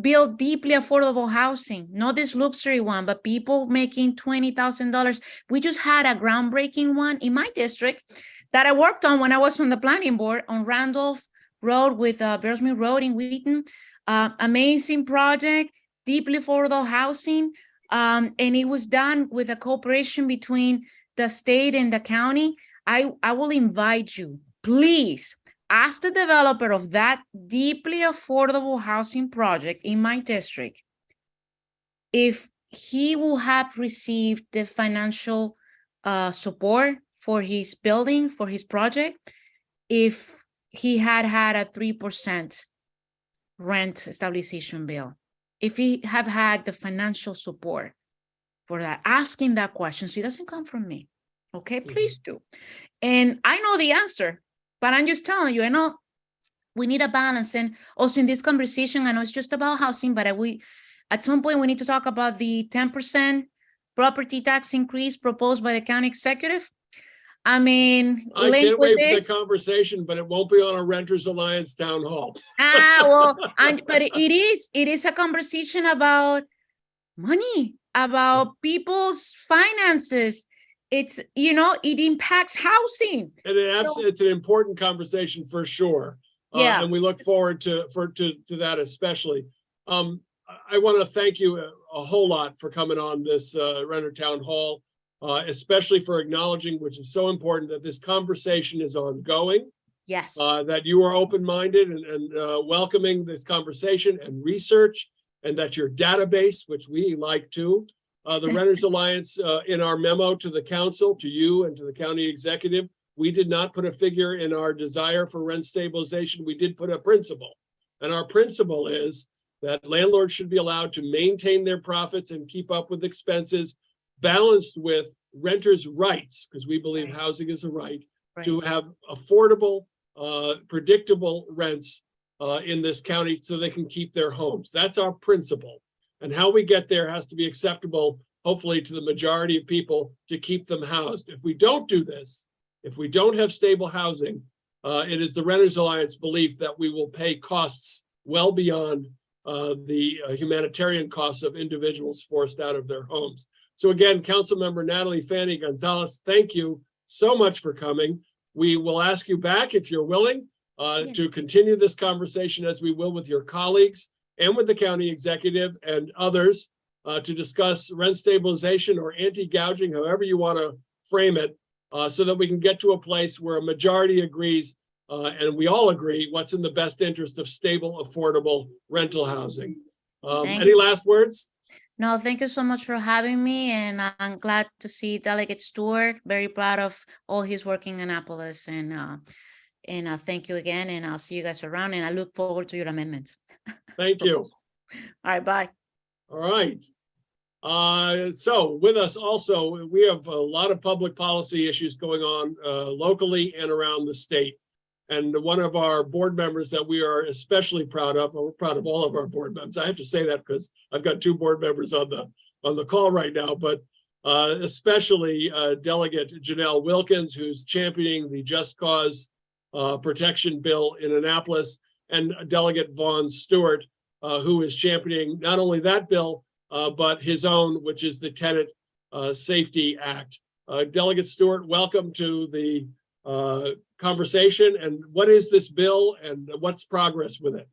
build deeply affordable housing, not this luxury one, but people making $20,000. We just had a groundbreaking one in my district that I worked on when I was on the planning board on Randolph Road with Bearsmead Road in Wheaton. Amazing project, deeply affordable housing. And it was done with a cooperation between the state and the county. I will invite you, please ask the developer of that deeply affordable housing project in my district if he will have received the financial support for his building, for his project, if he had a 3% rent stabilization bill, if he have had the financial support for that. Ask him that question so it doesn't come from me. Okay, please do. And I know the answer, but I'm just telling you, I know we need a balance. And also in this conversation, I know it's just about housing, but at some point we need to talk about the 10% property tax increase proposed by the county executive. I mean, I can't wait for the conversation, but it won't be on a Renters Alliance town hall. But it is a conversation about money, about people's finances. It's, it impacts housing. And it's an important conversation for sure. Yeah. And we look forward to that especially. I want to thank you a whole lot for coming on this Renter Town Hall, especially for acknowledging, which is so important, that this conversation is ongoing. Yes. That you are open-minded and welcoming this conversation and research, and that your database, which we like too, the Renters Alliance, in our memo to the council, to you and to the county executive, we did not put a figure in our desire for rent stabilization. We did put a principle. And our principle is that landlords should be allowed to maintain their profits and keep up with expenses, balanced with renters' rights, because we believe housing is a right, to have affordable, predictable rents in this county so they can keep their homes. That's our principle. And how we get there has to be acceptable, hopefully, to the majority of people to keep them housed. If we don't do this, if we don't have stable housing, it is the Renters Alliance belief that we will pay costs well beyond the humanitarian costs of individuals forced out of their homes. So again, Councilmember Natalie Fanny Gonzalez, thank you so much for coming. We will ask you back if you're willing to continue this conversation, as we will with your colleagues and with the county executive and others, to discuss rent stabilization or anti-gouging, however you want to frame it, so that we can get to a place where a majority agrees and we all agree what's in the best interest of stable, affordable rental housing. Any last words? No, thank you so much for having me, and I'm glad to see Delegate Stewart. Very proud of all his work in Annapolis, and thank you again, and I'll see you guys around, and I look forward to your amendments. Thank you. All right, bye. All right. So with us also, we have a lot of public policy issues going on locally and around the state. And one of our board members that we are especially proud of, and we're proud of all of our board members. I have to say that because I've got two board members on the call right now, but especially Delegate Janelle Wilkins, who's championing the Just Cause Protection Bill in Annapolis, and Delegate Vaughn Stewart, who is championing not only that bill, but his own, which is the Tenant Safety Act. Delegate Stewart, welcome to the conversation. And what is this bill and what's progress with it?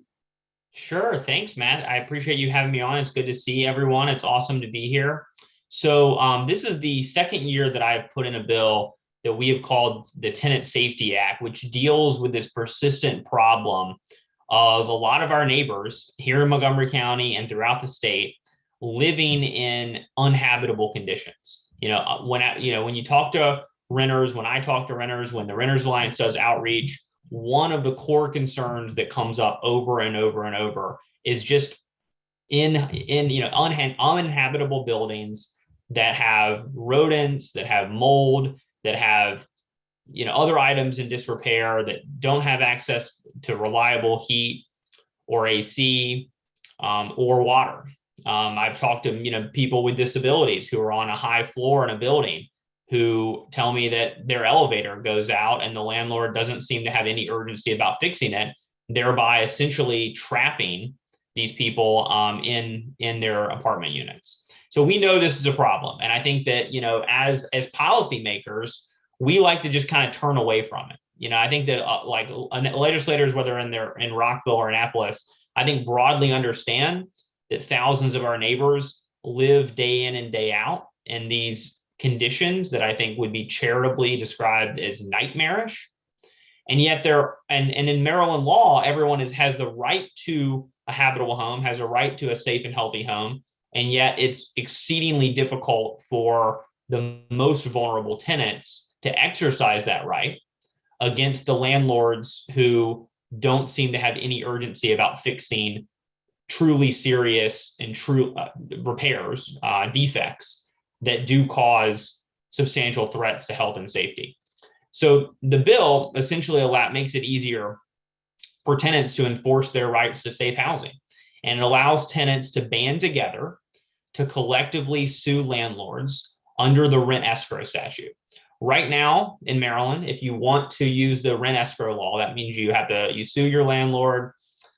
Sure. Thanks, Matt. I appreciate you having me on. It's good to see everyone. It's awesome to be here. So this is the second year that I've put in a bill that we have called the Tenant Safety Act, which deals with this persistent problem of a lot of our neighbors here in Montgomery County and throughout the state living in uninhabitable conditions. When you talk to renters, when I talk to renters, when the Renters Alliance does outreach, one of the core concerns that comes up over and over and over is just in uninhabitable buildings that have rodents, that have mold, that have other items in disrepair, that don't have access to reliable heat or AC or water. I've talked to people with disabilities who are on a high floor in a building who tell me that their elevator goes out and the landlord doesn't seem to have any urgency about fixing it, thereby essentially trapping these people in their apartment units. So we know this is a problem. And I think that, as policymakers, we like to just kind of turn away from it. I think that legislators, whether in Rockville or Annapolis, I think broadly understand that thousands of our neighbors live day in and day out in these conditions that I think would be charitably described as nightmarish. And yet in Maryland law, everyone has the right to a habitable home, has a right to a safe and healthy home. And yet it's exceedingly difficult for the most vulnerable tenants to exercise that right against the landlords who don't seem to have any urgency about fixing truly serious and true repairs, defects that do cause substantial threats to health and safety. So the bill essentially makes it easier for tenants to enforce their rights to safe housing. And it allows tenants to band together to collectively sue landlords under the rent escrow statute. Right now in Maryland, if you want to use the rent escrow law, that means you sue your landlord,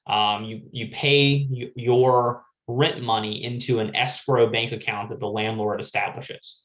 you pay your rent money into an escrow bank account that the landlord establishes.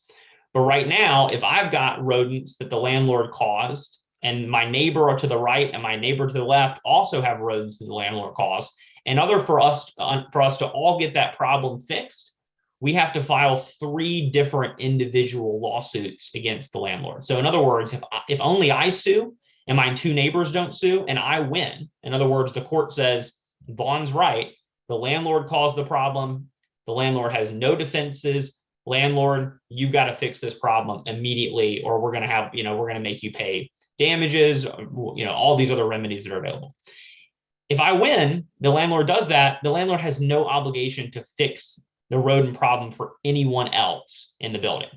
But right now, if I've got rodents that the landlord caused, and my neighbor to the right and my neighbor to the left also have rodents that the landlord caused, in order for us to all get that problem fixed, we have to file 3 different individual lawsuits against the landlord. So in other words, if only I sue and my 2 neighbors don't sue and I win, in other words, the court says Vaughn's right, the landlord caused the problem, the landlord has no defenses, landlord, you got to fix this problem immediately, or we're going to make you pay damages, all these other remedies that are available. If I win, the landlord does that, the landlord has no obligation to fix the rodent problem for anyone else in the building.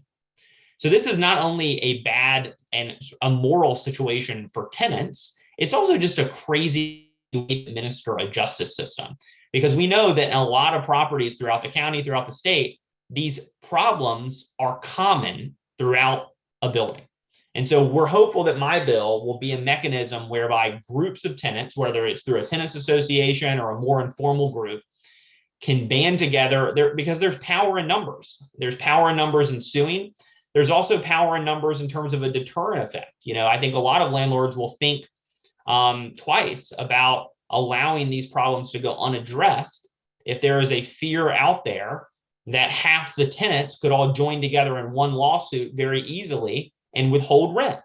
So this is not only a bad and immoral situation for tenants, it's also just a crazy way to administer a justice system. Because we know that in a lot of properties throughout the county, throughout the state, these problems are common throughout a building. And so we're hopeful that my bill will be a mechanism whereby groups of tenants, whether it's through a tenants association or a more informal group, can band together there, because there's power in numbers. There's power in numbers in suing. There's also power in numbers in terms of a deterrent effect. I think a lot of landlords will think twice about allowing these problems to go unaddressed if there is a fear out there that half the tenants could all join together in one lawsuit very easily and withhold rent,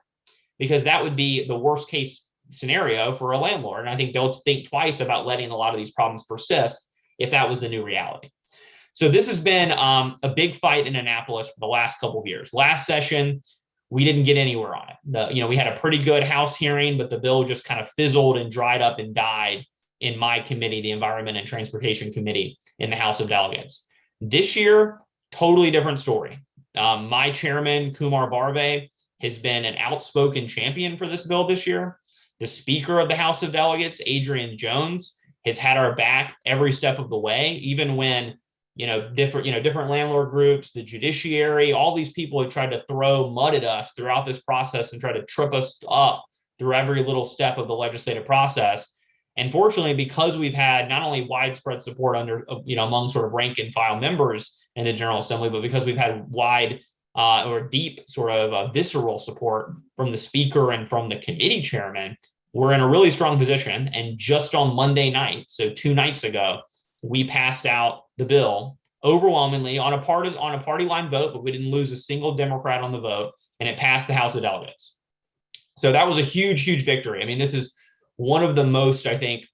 because that would be the worst case scenario for a landlord. And I think they'll think twice about letting a lot of these problems persist if that was the new reality. So this has been a big fight in Annapolis for the last couple of years. Last session, we didn't get anywhere on it. We had a pretty good House hearing, but the bill just kind of fizzled and dried up and died in my committee, the Environment and Transportation Committee in the House of Delegates. This year, totally different story. My chairman, Kumar Barve, has been an outspoken champion for this bill this year. The Speaker of the House of Delegates, Adrian Jones, has had our back every step of the way, even when different landlord groups, the judiciary, all these people have tried to throw mud at us throughout this process and try to trip us up through every little step of the legislative process. And fortunately, because we've had not only widespread support among sort of rank and file members in the General Assembly, but because we've had wide or deep sort of visceral support from the Speaker and from the committee chairman, we're in a really strong position. And just on Monday night, so 2 nights ago, we passed out the bill overwhelmingly on a party line vote, but we didn't lose a single Democrat on the vote, and it passed the House of Delegates. So that was a huge, huge victory. I mean, this is one of the most, I think,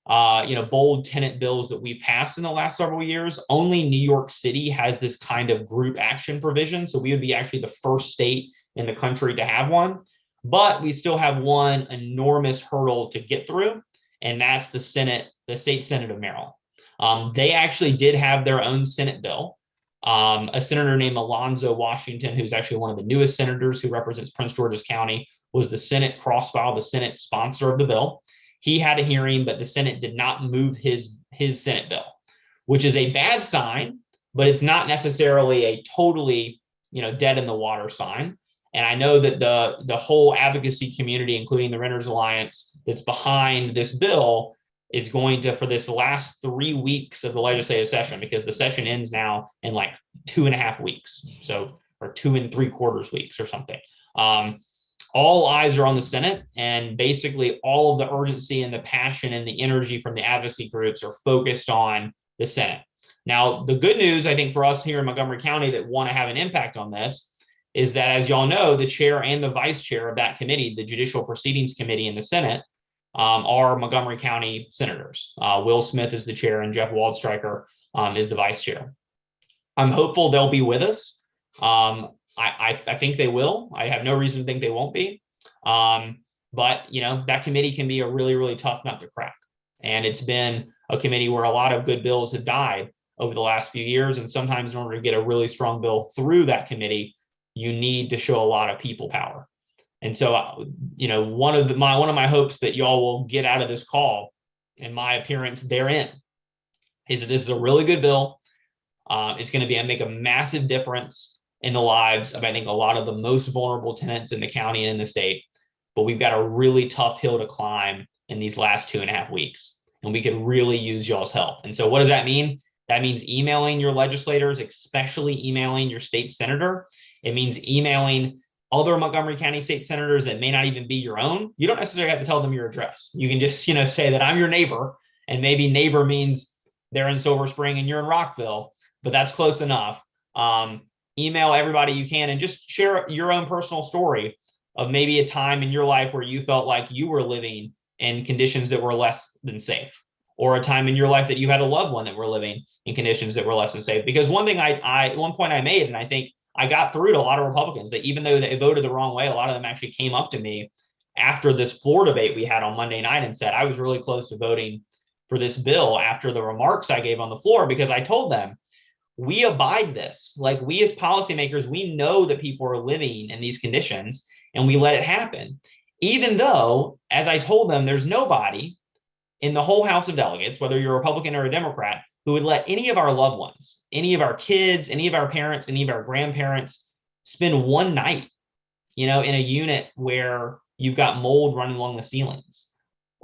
bold tenant bills that we've passed in the last several years. Only New York City has this kind of group action provision. So we would be actually the first state in the country to have one, but we still have one enormous hurdle to get through. And that's the state Senate of Maryland. They actually did have their own Senate bill. A senator named Alonzo Washington, who's actually one of the newest senators who represents Prince George's County, was the Senate cross-file, the Senate sponsor of the bill. He had a hearing, but the Senate did not move his Senate bill, which is a bad sign, but it's not necessarily a totally, dead in the water sign. And I know that the whole advocacy community, including the Renters Alliance that's behind this bill, is going to, for this last 3 weeks of the legislative session, because the session ends now in like 2.5 weeks. So, or 2 3/4 weeks or something. All eyes are on the Senate, and basically all of the urgency and the passion and the energy from the advocacy groups are focused on the Senate. Now, the good news, I think, for us here in Montgomery County that want to have an impact on this is that, as y'all know, the chair and the vice chair of that committee, the Judicial Proceedings Committee in the Senate, are Montgomery County senators. Will Smith is the chair and Jeff Waldstreicher is the vice chair. I'm hopeful they'll be with us. I think they will. I have no reason to think they won't be. But, that committee can be a really, really tough nut to crack. And it's been a committee where a lot of good bills have died over the last few years. And sometimes in order to get a really strong bill through that committee, you need to show a lot of people power. And so, one of my hopes that y'all will get out of this call and my appearance therein is that this is a really good bill. It's going to make a massive difference in the lives of, I think, a lot of the most vulnerable tenants in the county and in the state. But we've got a really tough hill to climb in these last 2.5 weeks, and we could really use y'all's help. And so what does that mean? That means emailing your legislators, especially emailing your state senator. It means emailing other Montgomery County state senators that may not even be your own. You don't necessarily have to tell them your address. You can just, say that I'm your neighbor, and maybe neighbor means they're in Silver Spring and you're in Rockville, but that's close enough. Email everybody you can and just share your own personal story of maybe a time in your life where you felt like you were living in conditions that were less than safe, or a time in your life that you had a loved one that were living in conditions that were less than safe. Because one thing one point I made, and I think I got through to a lot of Republicans, that even though they voted the wrong way, a lot of them actually came up to me after this floor debate we had on Monday night and said, I was really close to voting for this bill after the remarks I gave on the floor, because I told them, we abide this. Like, we as policymakers, we know that people are living in these conditions and we let it happen. Even though, as I told them, there's nobody in the whole House of Delegates, whether you're a Republican or a Democrat, who would let any of our loved ones, any of our kids, any of our parents, any of our grandparents spend one night, in a unit where you've got mold running along the ceilings,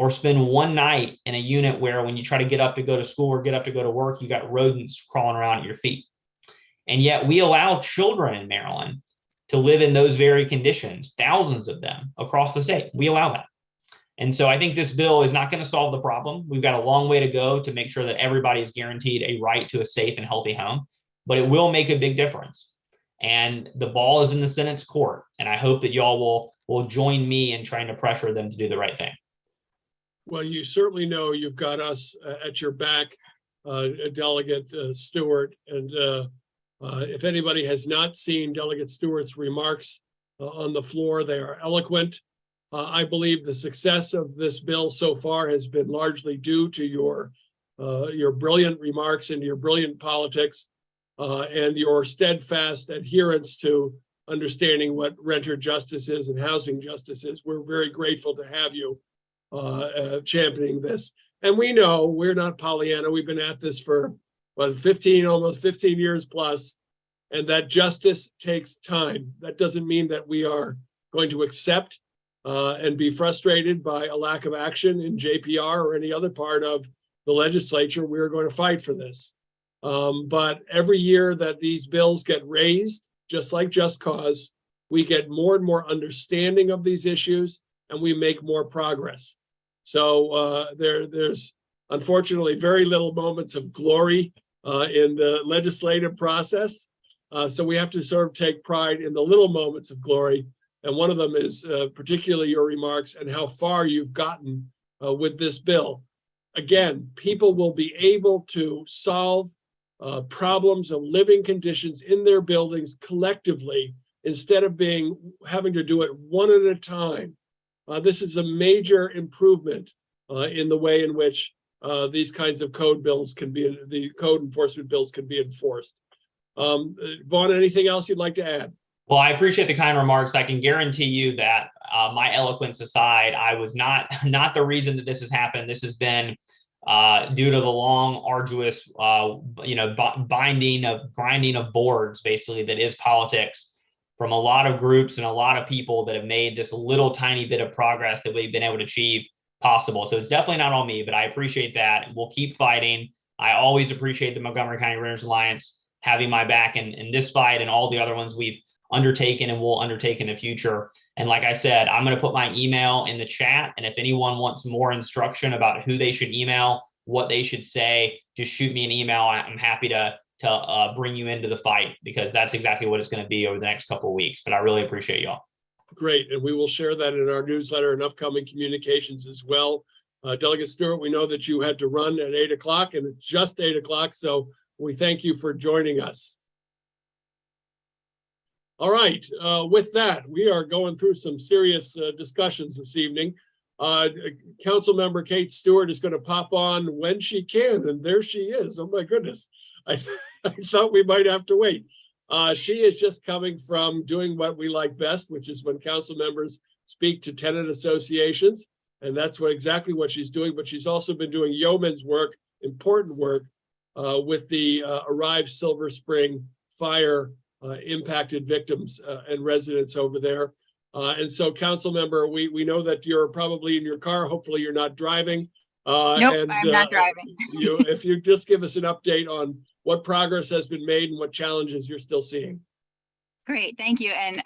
or spend one night in a unit where when you try to get up to go to school or get up to go to work, you got rodents crawling around at your feet. And yet we allow children in Maryland to live in those very conditions, thousands of them across the state. We allow that. And so I think this bill is not going to solve the problem. We've got a long way to go to make sure that everybody is guaranteed a right to a safe and healthy home, but it will make a big difference. And the ball is in the Senate's court. And I hope that y'all will join me in trying to pressure them to do the right thing. Well, you certainly know you've got us at your back, Delegate Stewart. And if anybody has not seen Delegate Stewart's remarks on the floor, they are eloquent. I believe the success of this bill so far has been largely due to your brilliant remarks and your brilliant politics and your steadfast adherence to understanding what renter justice is and housing justice is. We're very grateful to have you championing this. And we know we're not Pollyanna. We've been at this for almost 15 years plus, and that justice takes time. That doesn't mean that we are going to accept and be frustrated by a lack of action in JPR or any other part of the legislature. We're going to fight for this. But every year that these bills get raised, just like Just Cause, we get more and more understanding of these issues and we make more progress. So there's unfortunately very little moments of glory in the legislative process. So we have to sort of take pride in the little moments of glory. And one of them is particularly your remarks and how far you've gotten with this bill. Again, people will be able to solve problems of living conditions in their buildings collectively instead of having to do it one at a time. This is a major improvement in the way in which these kinds of the code enforcement bills can be enforced. Vaughn, anything else you'd like to add? Well, I appreciate the kind remarks. I can guarantee you that my eloquence aside, I was not the reason that this has happened. This has been due to the long, arduous, grinding of boards, basically, that is politics from a lot of groups and a lot of people that have made this little tiny bit of progress that we've been able to achieve possible. So it's definitely not on me, but I appreciate that. We'll keep fighting. I always appreciate the Montgomery County Renters Alliance having my back in this fight and all the other ones we've undertaken and will undertake in the future. And like I said, I'm going to put my email in the chat. And if anyone wants more instruction about who they should email, what they should say, just shoot me an email. I'm happy to bring you into the fight because that's exactly what it's going to be over the next couple of weeks. But I really appreciate y'all. Great. And we will share that in our newsletter and upcoming communications as well. Delegate Stewart, we know that you had to run at 8 o'clock and it's just 8 o'clock. So we thank you for joining us. All right. With that, we are going through some serious discussions this evening. Councilmember Kate Stewart is going to pop on when she can, and there she is. Oh my goodness. I thought we might have to wait. She is just coming from doing what we like best, which is when council members speak to tenant associations. And that's exactly what she's doing. But she's also been doing yeoman's work, important work, with the Arrive Silver Spring fire impacted victims and residents over there. And so, council member, we know that you're probably in your car. Hopefully you're not driving. Nope, I'm not driving. If you just give us an update on what progress has been made and what challenges you're still seeing. Great, thank you. And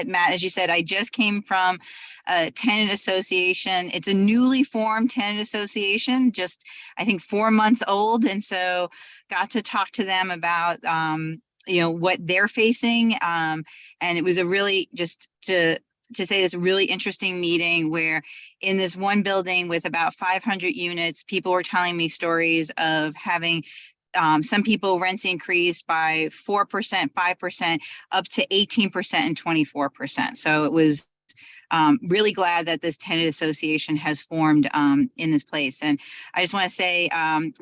Matt, as you said, I just came from a tenant association. It's a newly formed tenant association, just I think 4 months old. And so got to talk to them about what they're facing. And it was a really, just to say, it's a really interesting meeting where in this one building with about 500 units, people were telling me stories of having some people rents increased by 4%, 5%, up to 18% and 24%. So it was really glad that this tenant association has formed in this place. And I just want to say,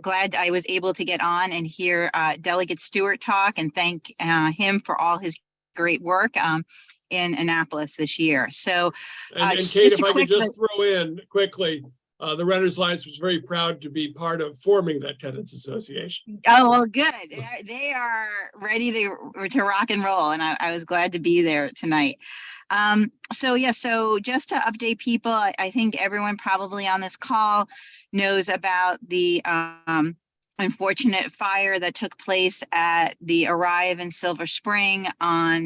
glad I was able to get on and hear Delegate Stewart talk and thank him for all his great work in Annapolis this year. So and Kate, if I could just throw in quickly, the Renters Alliance was very proud to be part of forming that tenants association. Oh, well, good. They are ready to rock and roll, and I was glad to be there tonight. So just to update people, I think everyone probably on this call knows about the unfortunate fire that took place at the Arrive in Silver Spring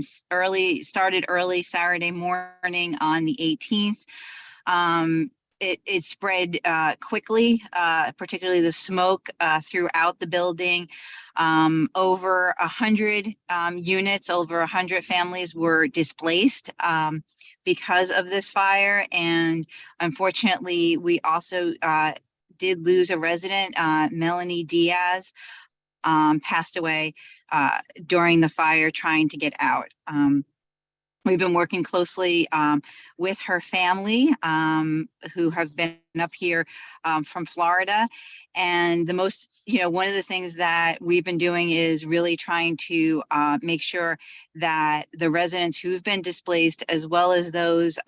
started early Saturday morning on the 18th. It spread quickly, particularly the smoke throughout the building. Over 100 units, over 100 families were displaced because of this fire. And unfortunately, we also did lose a resident, Melanie Diaz, passed away during the fire trying to get out. We've been working closely with her family, who have been up here from Florida. And one of the things that we've been doing is really trying to make sure that the residents who've been displaced, as well as those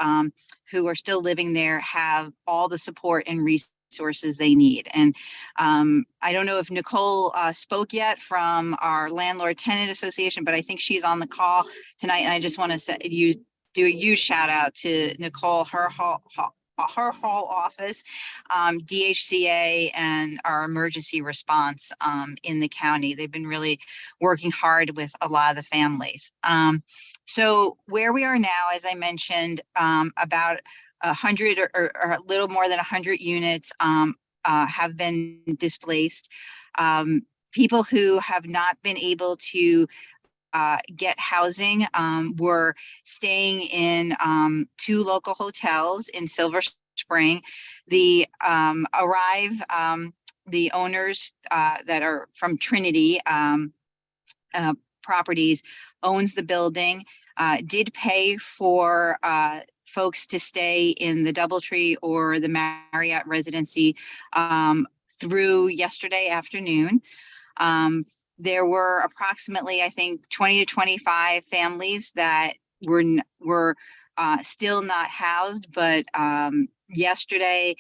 who are still living there, have all the support and resources they need. And I don't know if Nicole spoke yet from our Landlord Tenant Association, but I think she's on the call tonight. And I just want to do a huge shout out to Nicole, her whole office, DHCA, and our emergency response in the county. They've been really working hard with a lot of the families. So where we are now, as I mentioned, about 100 or a little more than 100 units have been displaced. People who have not been able to get housing were staying in 2 local hotels in Silver Spring. The Arrive, the owners that are from Trinity Properties, owns the building, did pay for folks to stay in the DoubleTree or the Marriott Residency through yesterday afternoon. There were approximately, I think, 20 to 25 families that were still not housed, but yesterday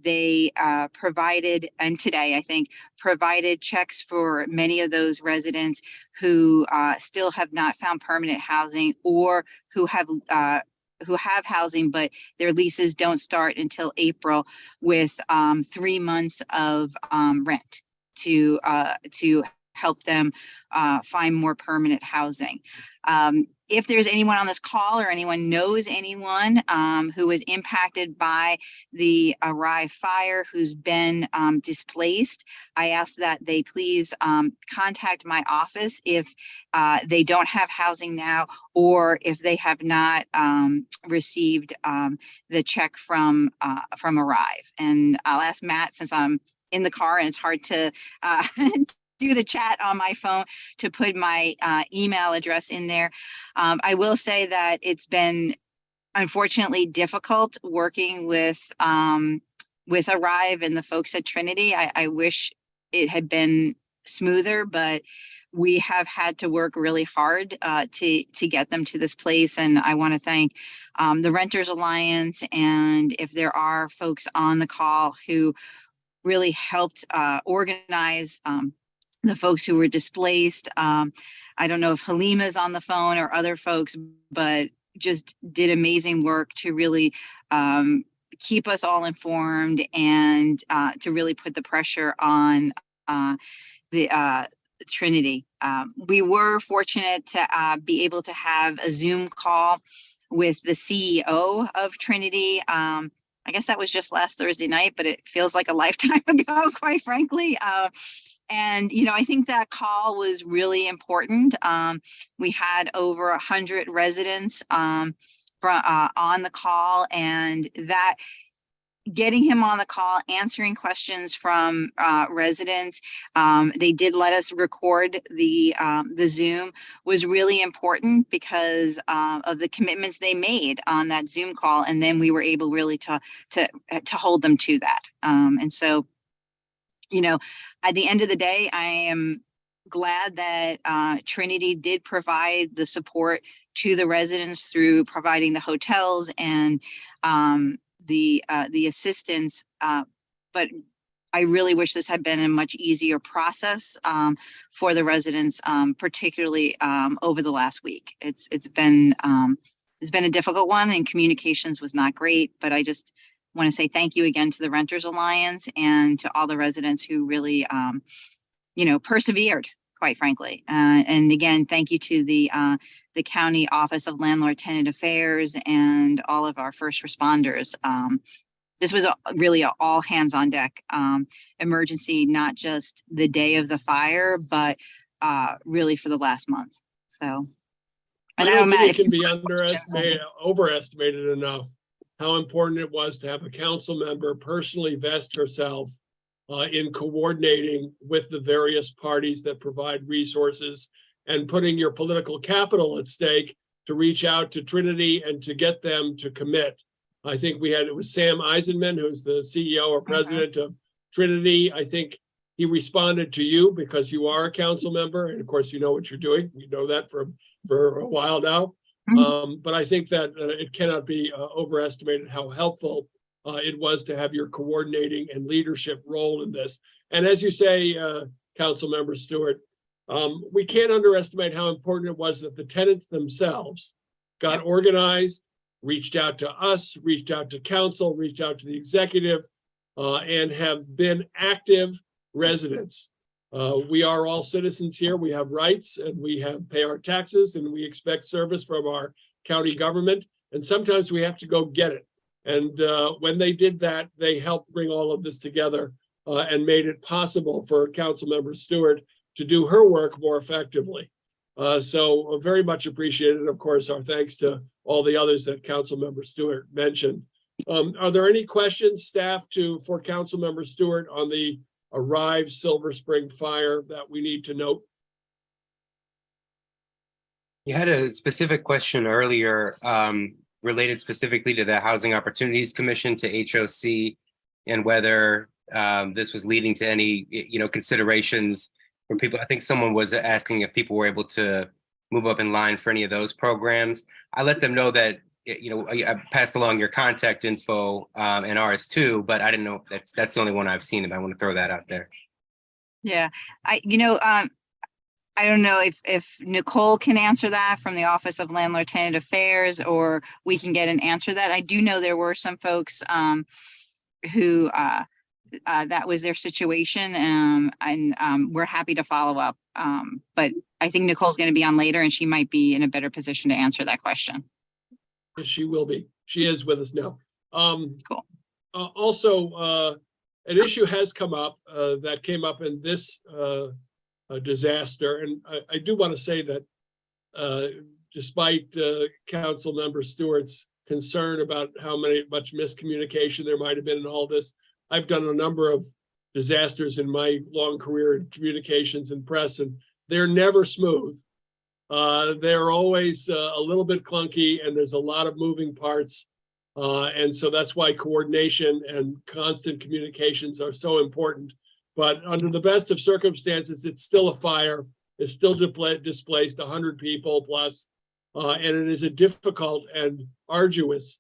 they provided, and today I think, provided checks for many of those residents who still have not found permanent housing, or who have housing, but their leases don't start until April, with 3 months of rent to help them find more permanent housing. If there's anyone on this call, or anyone knows anyone who was impacted by the Arrive fire who's been displaced, I ask that they please contact my office if they don't have housing now, or if they have not received the check from Arrive. And I'll ask Matt, since I'm in the car and it's hard to do the chat on my phone, to put my email address in there. I will say that it's been unfortunately difficult working with Arrive and the folks at Trinity. I wish it had been smoother, but we have had to work really hard to get them to this place. And I want to thank the Renters Alliance, and if there are folks on the call who really helped organize the folks who were displaced. I don't know if Halima's on the phone or other folks, but just did amazing work to really keep us all informed, and to really put the pressure on the Trinity. We were fortunate to be able to have a Zoom call with the CEO of Trinity. I guess that was just last Thursday night, but it feels like a lifetime ago, quite frankly. And, I think that call was really important. We had over 100 residents on the call, and that getting him on the call, answering questions from residents, they did let us record the Zoom, was really important because of the commitments they made on that Zoom call, and then we were able really to hold them to that. And so, at the end of the day, I am glad that Trinity did provide the support to the residents through providing the hotels and the assistance, but I really wish this had been a much easier process for the residents, particularly over the last week. It's been a difficult one, and communications was not great, but I just want to say thank you again to the Renters Alliance and to all the residents who really, persevered, quite frankly. And again, thank you to the County Office of Landlord Tenant Affairs and all of our first responders. This was really an all hands on deck emergency, not just the day of the fire, but really for the last month. So, I and don't think Matt, it can be overestimated enough how important it was to have a council member personally vest herself in coordinating with the various parties that provide resources and putting your political capital at stake to reach out to Trinity and to get them to commit. I think it was Sam Eisenman, who's the CEO or president of Trinity. I think he responded to you because you are a council member. And of course, you know what you're doing. We know that for a while now. But I think that it cannot be overestimated how helpful it was to have your coordinating and leadership role in this. And as you say, Council Member Stewart, we can't underestimate how important it was that the tenants themselves got organized, reached out to us, reached out to council, reached out to the executive, and have been active residents. We are all citizens here. We have rights and we pay our taxes and we expect service from our county government. And sometimes we have to go get it. And when they did that, they helped bring all of this together and made it possible for Councilmember Stewart to do her work more effectively. So very much appreciated. Of course, our thanks to all the others that Councilmember Stewart mentioned. Are there any questions, staff, for Councilmember Stewart on the Arrive Silver Spring fire that we need to note? You had a specific question earlier related specifically to the Housing Opportunities Commission, to HOC, and whether this was leading to any, considerations from people. I think someone was asking if people were able to move up in line for any of those programs. I let them know that, I passed along your contact info and ours too, but I didn't know that's the only one I've seen, and I want to throw that out there. yeah, I don't know if Nicole can answer that from the Office of Landlord Tenant Affairs, or we can get an answer to that. I do know there were some folks who that was their situation, and we're happy to follow up. But I think Nicole's going to be on later, and she might be in a better position to answer that question. She will be. She is with us now. Cool. Also, an issue has come up that came up in this disaster. And I do want to say that despite Council Member Stewart's concern about how much miscommunication there might have been in all this, I've done a number of disasters in my long career in communications and press, and they're never smooth. They're always a little bit clunky, and there's a lot of moving parts. And so that's why coordination and constant communications are so important. But under the best of circumstances, it's still a fire. It's still displaced 100 people plus. And it is a difficult and arduous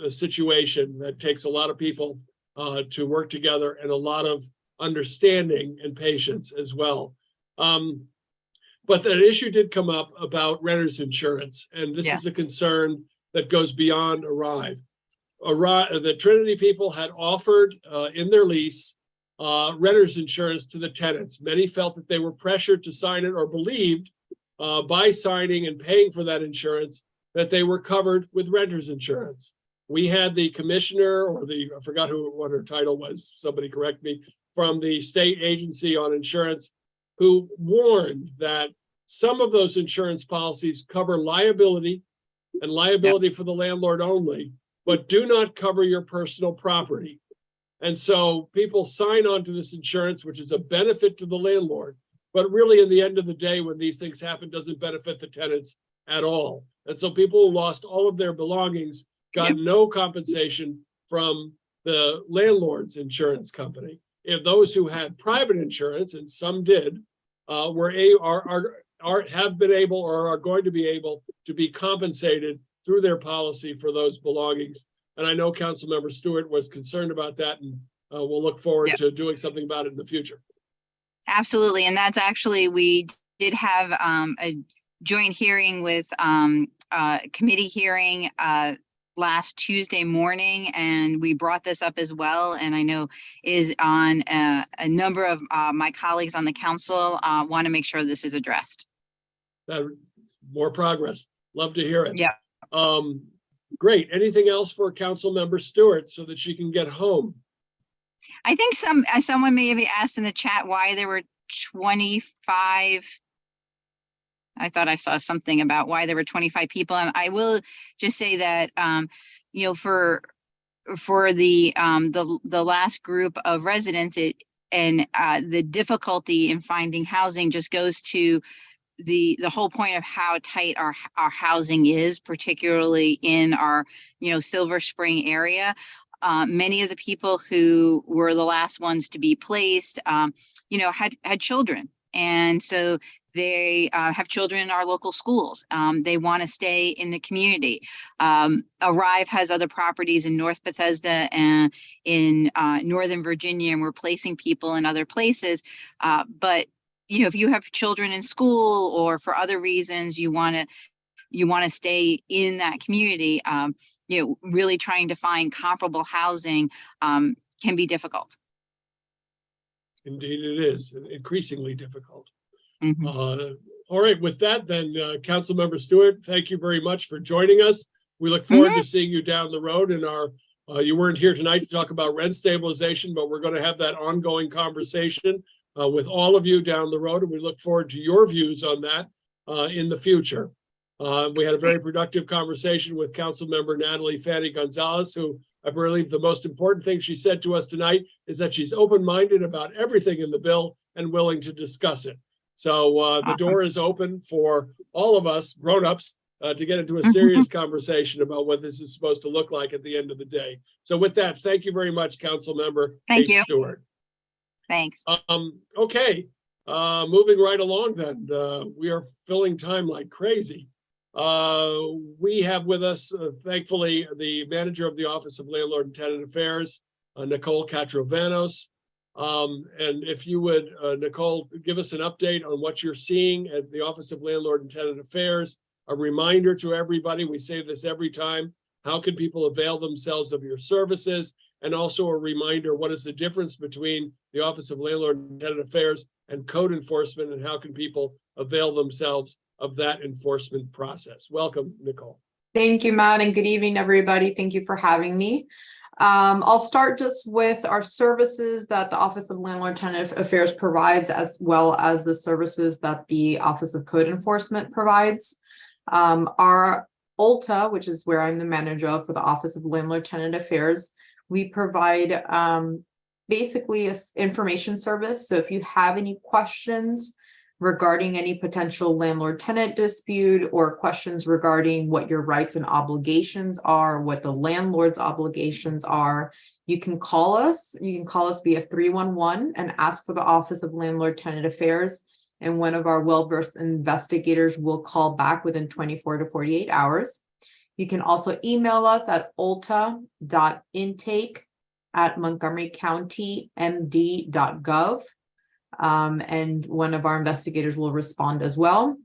situation that takes a lot of people to work together, and a lot of understanding and patience as well. But that issue did come up about renters insurance, and this is a concern that goes beyond Arrive. The Trinity people had offered in their lease renters insurance to the tenants. Many felt that they were pressured to sign it, or believed by signing and paying for that insurance that they were covered with renters insurance. We had the commissioner, or I forgot what her title was, somebody correct me, from the state agency on insurance, who warned that some of those insurance policies cover liability and liability for the landlord only, but do not cover your personal property. And so people sign on to this insurance, which is a benefit to the landlord, but really in the end of the day, when these things happen, doesn't benefit the tenants at all. And so people who lost all of their belongings got no compensation from the landlord's insurance company. If those who had private insurance, and some did, have been able or are going to be able to be compensated through their policy for those belongings. And I know Councilmember Stewart was concerned about that, and we'll look forward Yep. to doing something about it in the future. Absolutely. And that's actually, we did have a joint hearing with committee hearing last Tuesday morning, and we brought this up as well. And I know is on a number of my colleagues on the council want to make sure this is addressed. More progress. Love to hear it. Yeah. Great. Anything else for Councilmember Stewart so that she can get home? I think someone may have asked in the chat why there were 25. I thought I saw something about why there were 25 people, and I will just say that you know, for the last group of residents, the difficulty in finding housing just goes to the whole point of how tight our housing is, particularly in our, you know, Silver Spring area. Many of the people who were the last ones to be placed, you know, had children. And so they have children in our local schools. They want to stay in the community. Arrive has other properties in North Bethesda and in Northern Virginia, and we're placing people in other places. But, you know, if you have children in school or for other reasons, you want to stay in that community, you know, really trying to find comparable housing can be difficult. Indeed, it is increasingly difficult. Mhm. All right, with that then, Councilmember Stewart, thank you very much for joining us. We look forward to seeing you down the road in our, you weren't here tonight to talk about rent stabilization, but we're going to have that ongoing conversation with all of you down the road, and we look forward to your views on that in the future. We had a very productive conversation with Councilmember Natalie Fanny Gonzalez, who I believe the most important thing she said to us tonight is that she's open-minded about everything in the bill and willing to discuss it. So the door is open for all of us grown-ups to get into a serious conversation about what this is supposed to look like at the end of the day. So with that, thank you very much, Councilmember Thank Kate you. Stewart. Thanks. Okay, moving right along then. We are filling time like crazy. We have with us, thankfully, the manager of the Office of Landlord and Tenant Affairs, Nicole Katrovanos. And if you would, Nicole, give us an update on what you're seeing at the Office of Landlord and Tenant Affairs. A reminder to everybody, we say this every time, how can people avail themselves of your services? And also a reminder, what is the difference between the Office of Landlord and Tenant Affairs and code enforcement, and how can people avail themselves of that enforcement process? Welcome, Nicole. Thank you, Matt, and good evening, everybody. Thank you for having me. I'll start just with our services that the Office of Landlord and Tenant Affairs provides, as well as the services that the Office of Code Enforcement provides. Our ULTA, which is where I'm the manager for the Office of Landlord and Tenant Affairs, we provide basically an information service. So if you have any questions regarding any potential landlord-tenant dispute or questions regarding what your rights and obligations are, what the landlord's obligations are, you can call us. You can call us via 311 and ask for the Office of Landlord-Tenant Affairs, and one of our well-versed investigators will call back within 24 to 48 hours. You can also email us at ulta.intake@montgomerycountymd.gov. And one of our investigators will respond as well.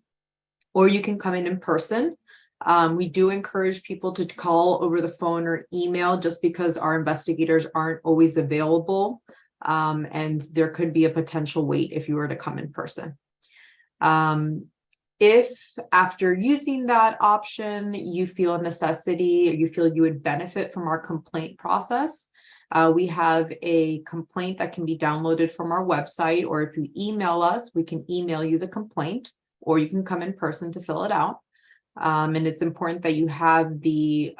Or you can come in person. We do encourage people to call over the phone or email just because our investigators aren't always available. And there could be a potential wait if you were to come in person. If after using that option, you feel a necessity or you feel you would benefit from our complaint process, we have a complaint that can be downloaded from our website, or if you email us, we can email you the complaint, or you can come in person to fill it out. And it's important that you have the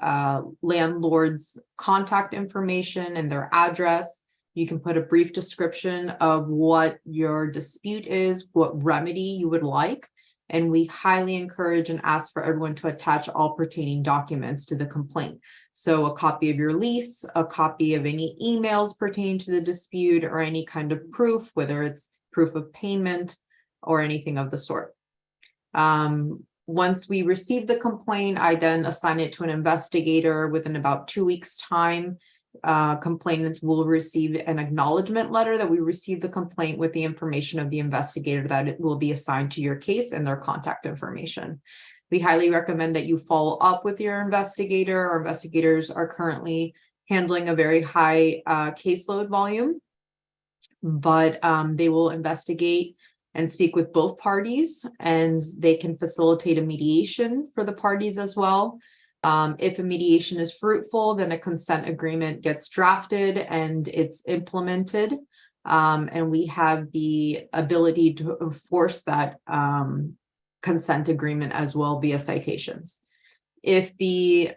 landlord's contact information and their address. You can put a brief description of what your dispute is, what remedy you would like. And we highly encourage and ask for everyone to attach all pertaining documents to the complaint. So a copy of your lease, a copy of any emails pertaining to the dispute, or any kind of proof, whether it's proof of payment or anything of the sort. once we receive the complaint, I then assign it to an investigator. Within about 2 weeks' time, complainants will receive an acknowledgement letter that we received the complaint with the information of the investigator that it will be assigned to your case and their contact information. We highly recommend that you follow up with your investigator. Our investigators are currently handling a very high caseload volume, but they will investigate and speak with both parties, and they can facilitate a mediation for the parties as well. If a mediation is fruitful, then a consent agreement gets drafted and it's implemented. And we have the ability to enforce that consent agreement as well via citations. If the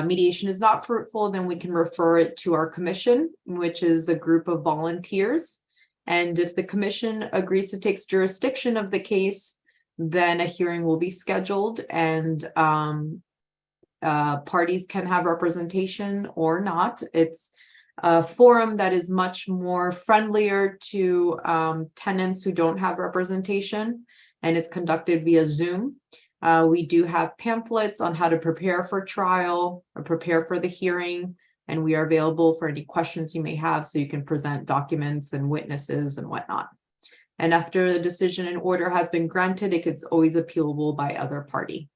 mediation is not fruitful, then we can refer it to our commission, which is a group of volunteers. And if the commission agrees to take jurisdiction of the case, then a hearing will be scheduled, and parties can have representation or not. It's a forum that is much more friendlier to tenants who don't have representation, and it's conducted via Zoom. We do have pamphlets on how to prepare for trial or prepare for the hearing, and we are available for any questions you may have, so you can present documents and witnesses and whatnot. And after the decision and order has been granted, it is always appealable by other party.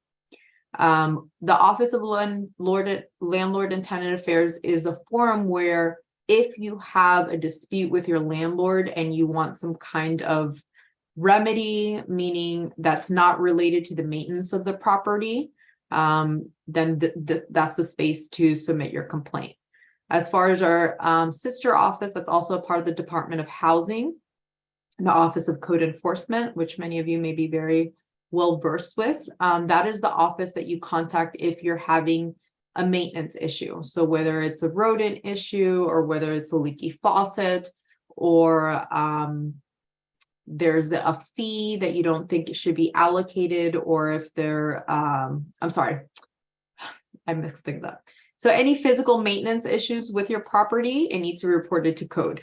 The Office of Landlord and Tenant Affairs is a forum where if you have a dispute with your landlord and you want some kind of remedy, meaning that's not related to the maintenance of the property, then that's the space to submit your complaint. As far as our sister office, that's also a part of the Department of Housing, the Office of Code Enforcement, which many of you may be very well versed with. That is the office that you contact if you're having a maintenance issue. So whether it's a rodent issue or whether it's a leaky faucet, or there's a fee that you don't think it should be allocated, or if they're, I'm sorry, I mixed things up. So any physical maintenance issues with your property, it needs to be reported to code.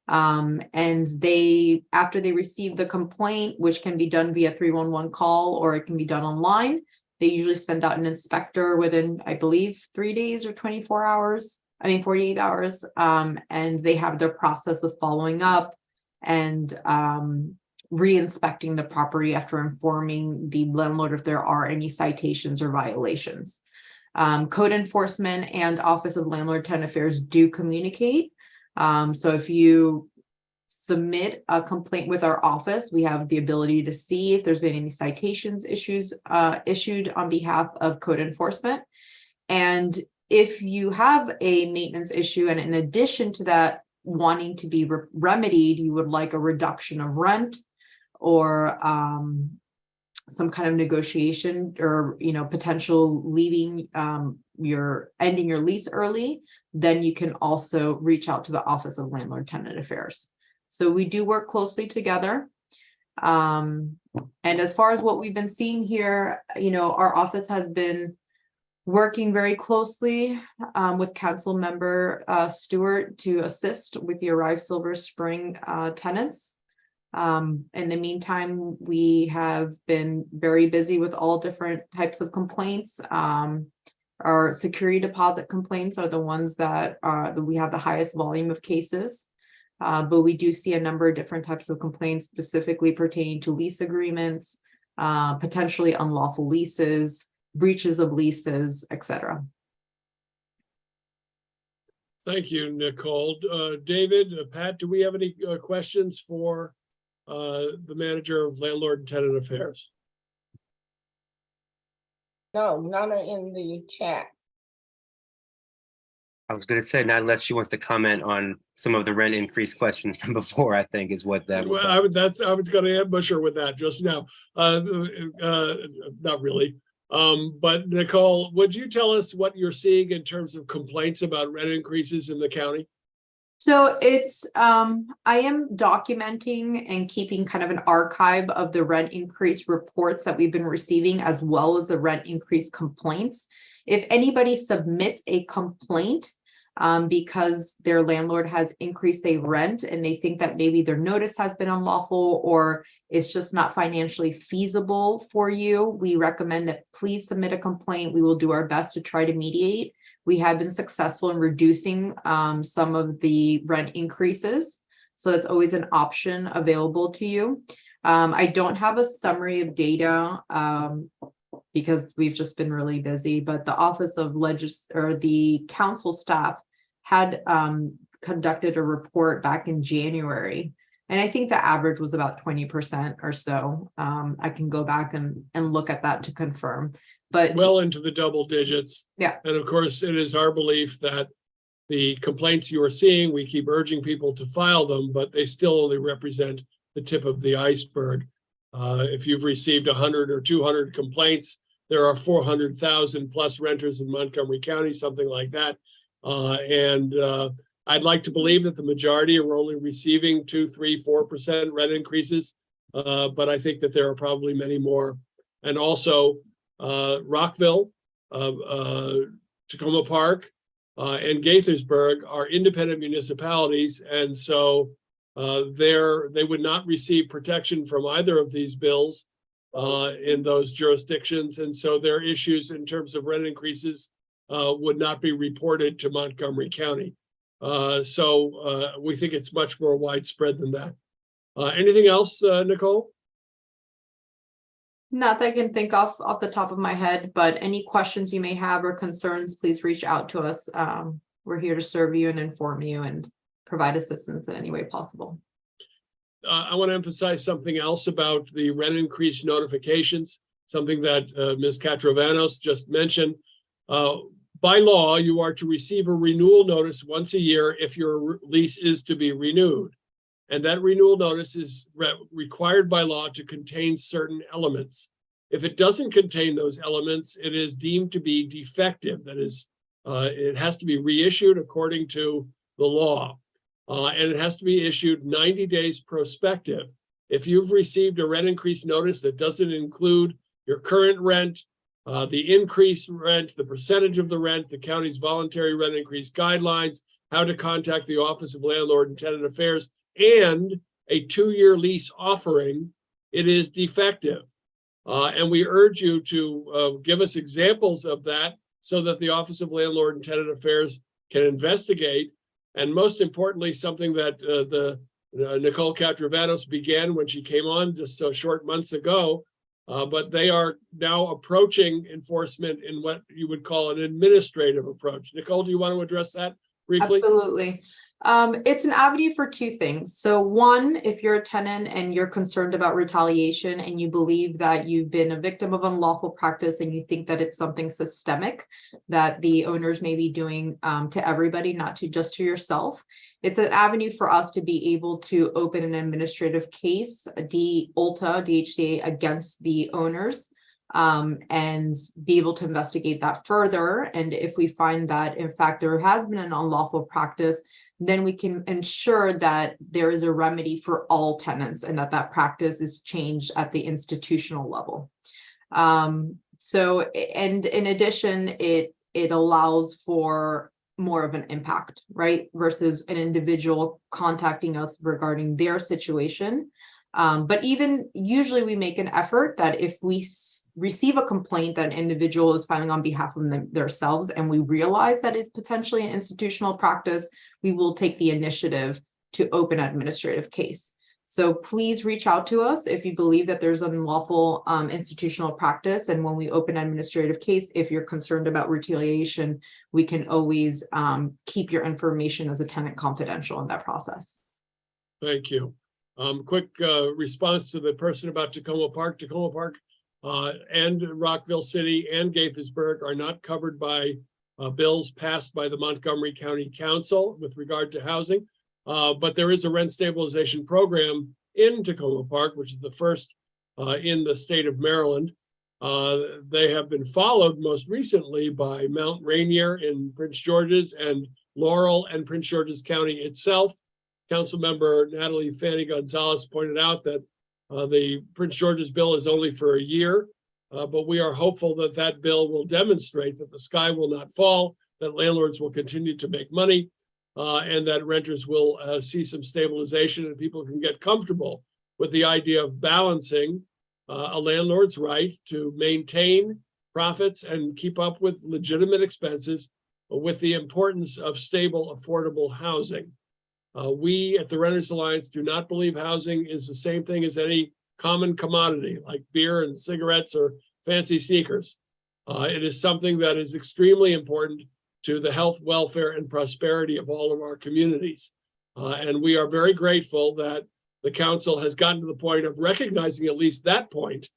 And they, after they receive the complaint, which can be done via 311 call, or it can be done online, they usually send out an inspector within, I believe, 3 days or 24 hours, 48 hours. And they have their process of following up and re-inspecting the property after informing the landlord if there are any citations or violations. Code enforcement and Office of Landlord Tenant Affairs do communicate. So if you submit a complaint with our office, we have the ability to see if there's been any citations issued on behalf of code enforcement. And if you have a maintenance issue, and in addition to that, wanting to be remedied, you would like a reduction of rent or some kind of negotiation, or potential leaving ending your lease early, then you can also reach out to the Office of Landlord Tenant Affairs. So we do work closely together. And as far as what we've been seeing here, our office has been working very closely with Council Member Stewart to assist with the Arrive Silver Spring tenants. In the meantime, we have been very busy with all different types of complaints. Our security deposit complaints are the ones that we have the highest volume of cases. But we do see a number of different types of complaints specifically pertaining to lease agreements, potentially unlawful leases, breaches of leases, etc. Thank you, Nicole. David, Pat, do we have any questions for the manager of Landlord and Tenant Affairs? No, none are in the chat. I was going to say, not unless she wants to comment on some of the rent increase questions from before, I think is what that Well, I was going to ambush her with that just now. Not really. But Nicole, would you tell us what you're seeing in terms of complaints about rent increases in the county? So it's, I am documenting and keeping kind of an archive of the rent increase reports that we've been receiving, as well as the rent increase complaints. If anybody submits a complaint, because their landlord has increased their rent and they think that maybe their notice has been unlawful or it's just not financially feasible for you, we recommend that please submit a complaint. We will do our best to try to mediate. We have been successful in reducing some of the rent increases. So that's always an option available to you. I don't have a summary of data because we've just been really busy, but the Office of the council staff had conducted a report back in January. And I think the average was about 20% or so. I can go back and look at that to confirm, but well into the double digits. Yeah. And of course, it is our belief that the complaints you are seeing, we keep urging people to file them, but they still only represent the tip of the iceberg. If you've received 100 or 200 complaints, there are 400,000 plus renters in Montgomery County, something like that. I'd like to believe that the majority are only receiving 2, 3, 4% rent increases. But I think that there are probably many more. And also Rockville, Tacoma Park, and Gaithersburg are independent municipalities. And so they would not receive protection from either of these bills in those jurisdictions. And so their issues in terms of rent increases would not be reported to Montgomery County. So we think it's much more widespread than that. Anything else, Nicole? not that I can think off the top of my head, but any questions you may have or concerns, please reach out to us. We're here to serve you and inform you and provide assistance in any way possible. I want to emphasize something else about the rent increase notifications, something that Ms. Katrovanos just mentioned. By law, you are to receive a renewal notice once a year if your lease is to be renewed. And that renewal notice is required by law to contain certain elements. If it doesn't contain those elements, it is deemed to be defective. That is, it has to be reissued according to the law. And it has to be issued 90 days prospective. If you've received a rent increase notice that doesn't include your current rent, the increased rent, the percentage of the rent, the county's voluntary rent increase guidelines, how to contact the Office of Landlord and Tenant Affairs, and a 2-year lease offering, it is defective. And we urge you to give us examples of that so that the Office of Landlord and Tenant Affairs can investigate. And most importantly, something that Nicole Katrovanos began when she came on just so short months ago, but they are now approaching enforcement in what you would call an administrative approach. Nicole, do you want to address that briefly? Absolutely. It's an avenue for two things. So one, if you're a tenant and you're concerned about retaliation and you believe that you've been a victim of unlawful practice and you think that it's something systemic that the owners may be doing to everybody, not to just to yourself, it's an avenue for us to be able to open an administrative case, DHCA against the owners. And be able to investigate that further. And if we find that, in fact, there has been an unlawful practice, then we can ensure that there is a remedy for all tenants and that practice is changed at the institutional level. So, and in addition, it allows for more of an impact, right? Versus an individual contacting us regarding their situation. But even usually we make an effort that if we receive a complaint that an individual is filing on behalf of themselves and we realize that it's potentially an institutional practice, we will take the initiative to open an administrative case. So please reach out to us if you believe that there's an unlawful institutional practice. And when we open an administrative case, if you're concerned about retaliation, we can always keep your information as a tenant confidential in that process. Thank you. Quick response to the person about Tacoma Park. Tacoma Park and Rockville City and Gaithersburg are not covered by bills passed by the Montgomery County Council with regard to housing. But there is a rent stabilization program in Tacoma Park, which is the first in the state of Maryland. They have been followed most recently by Mount Rainier in Prince George's and Laurel and Prince George's County itself. Councilmember Natalie Fanny Gonzalez pointed out that the Prince George's bill is only for a year, but we are hopeful that that bill will demonstrate that the sky will not fall, that landlords will continue to make money and that renters will see some stabilization and people can get comfortable with the idea of balancing a landlord's right to maintain profits and keep up with legitimate expenses with the importance of stable, affordable housing. We at the Renters Alliance do not believe housing is the same thing as any common commodity like beer and cigarettes or fancy sneakers. It is something that is extremely important to the health, welfare, and prosperity of all of our communities. And we are very grateful that the council has gotten to the point of recognizing at least that point.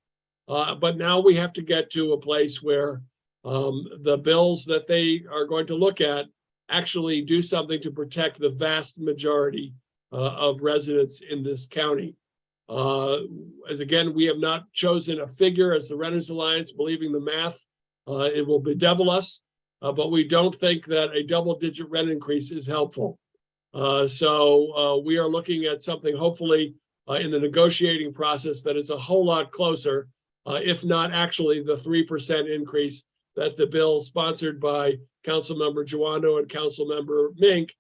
But now we have to get to a place where the bills that they are going to look at actually do something to protect the vast majority of residents in this county. As again, we have not chosen a figure as the Renters Alliance, believing the math, it will bedevil us, but we don't think that a double-digit rent increase is helpful. So we are looking at something hopefully in the negotiating process that is a whole lot closer, if not actually the 3% increase that the bill sponsored by Councilmember Joando and Councilmember Mink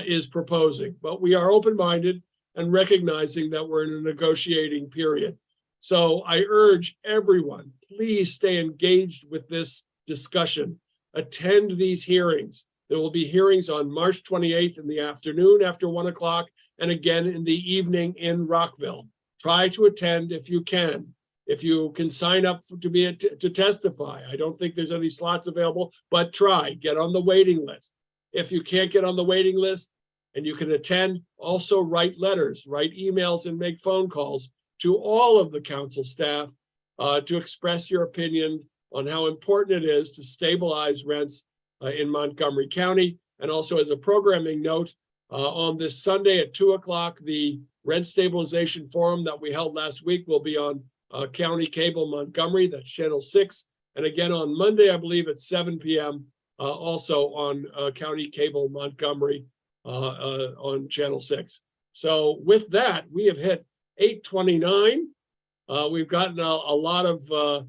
is proposing. But we are open-minded and recognizing that we're in a negotiating period. So I urge everyone, please stay engaged with this discussion. Attend these hearings. There will be hearings on March 28th in the afternoon after 1 o'clock and again in the evening in Rockville. Try to attend if you can. If you can sign up to testify, I don't think there's any slots available, but try, get on the waiting list. If you can't get on the waiting list and you can attend, also write letters, write emails, and make phone calls to all of the council staff to express your opinion on how important it is to stabilize rents in Montgomery County. And also as a programming note, on this Sunday at 2 o'clock, the Rent Stabilization Forum that we held last week will be on County Cable Montgomery, that's Channel 6. And again, on Monday, I believe at 7 p.m., also on County Cable Montgomery on Channel 6. So with that, we have hit 8:29. We've gotten a lot of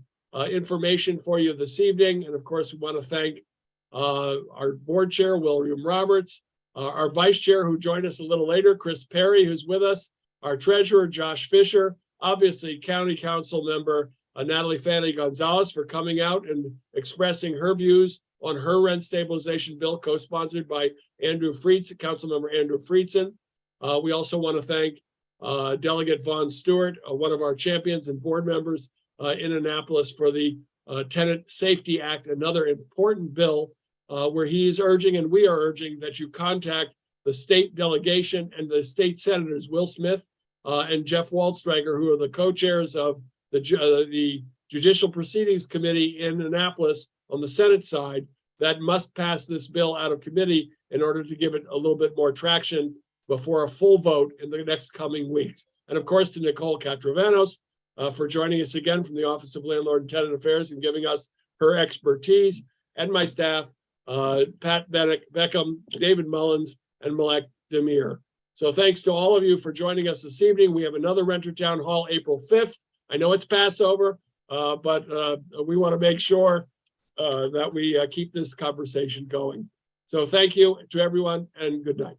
information for you this evening. And of course, we want to thank our board chair, William Roberts, our vice chair who joined us a little later, Chris Perry, who's with us, our treasurer, Josh Fisher, obviously County Council member Natalie Fanny Gonzalez for coming out and expressing her views on her rent stabilization bill, co-sponsored by Andrew Friedson, Councilmember Andrew Friedson. We also want to thank Delegate Vaughn Stewart, one of our champions and board members in Annapolis for the Tenant Safety Act, another important bill where he is urging and we are urging that you contact the state delegation and the state senators, Will Smith and Jeff Waldstreicher, who are the co-chairs of the Judicial Proceedings Committee in Annapolis on the Senate side, that must pass this bill out of committee in order to give it a little bit more traction before a full vote in the next coming weeks. And of course, to Nicole Catravanos for joining us again from the Office of Landlord and Tenant Affairs and giving us her expertise, and my staff, Pat Beckham, David Mullins, and Malek Demir. So thanks to all of you for joining us this evening. We have another Renter Town Hall April 5th. I know it's Passover, but we want to make sure that we keep this conversation going. So thank you to everyone and good night.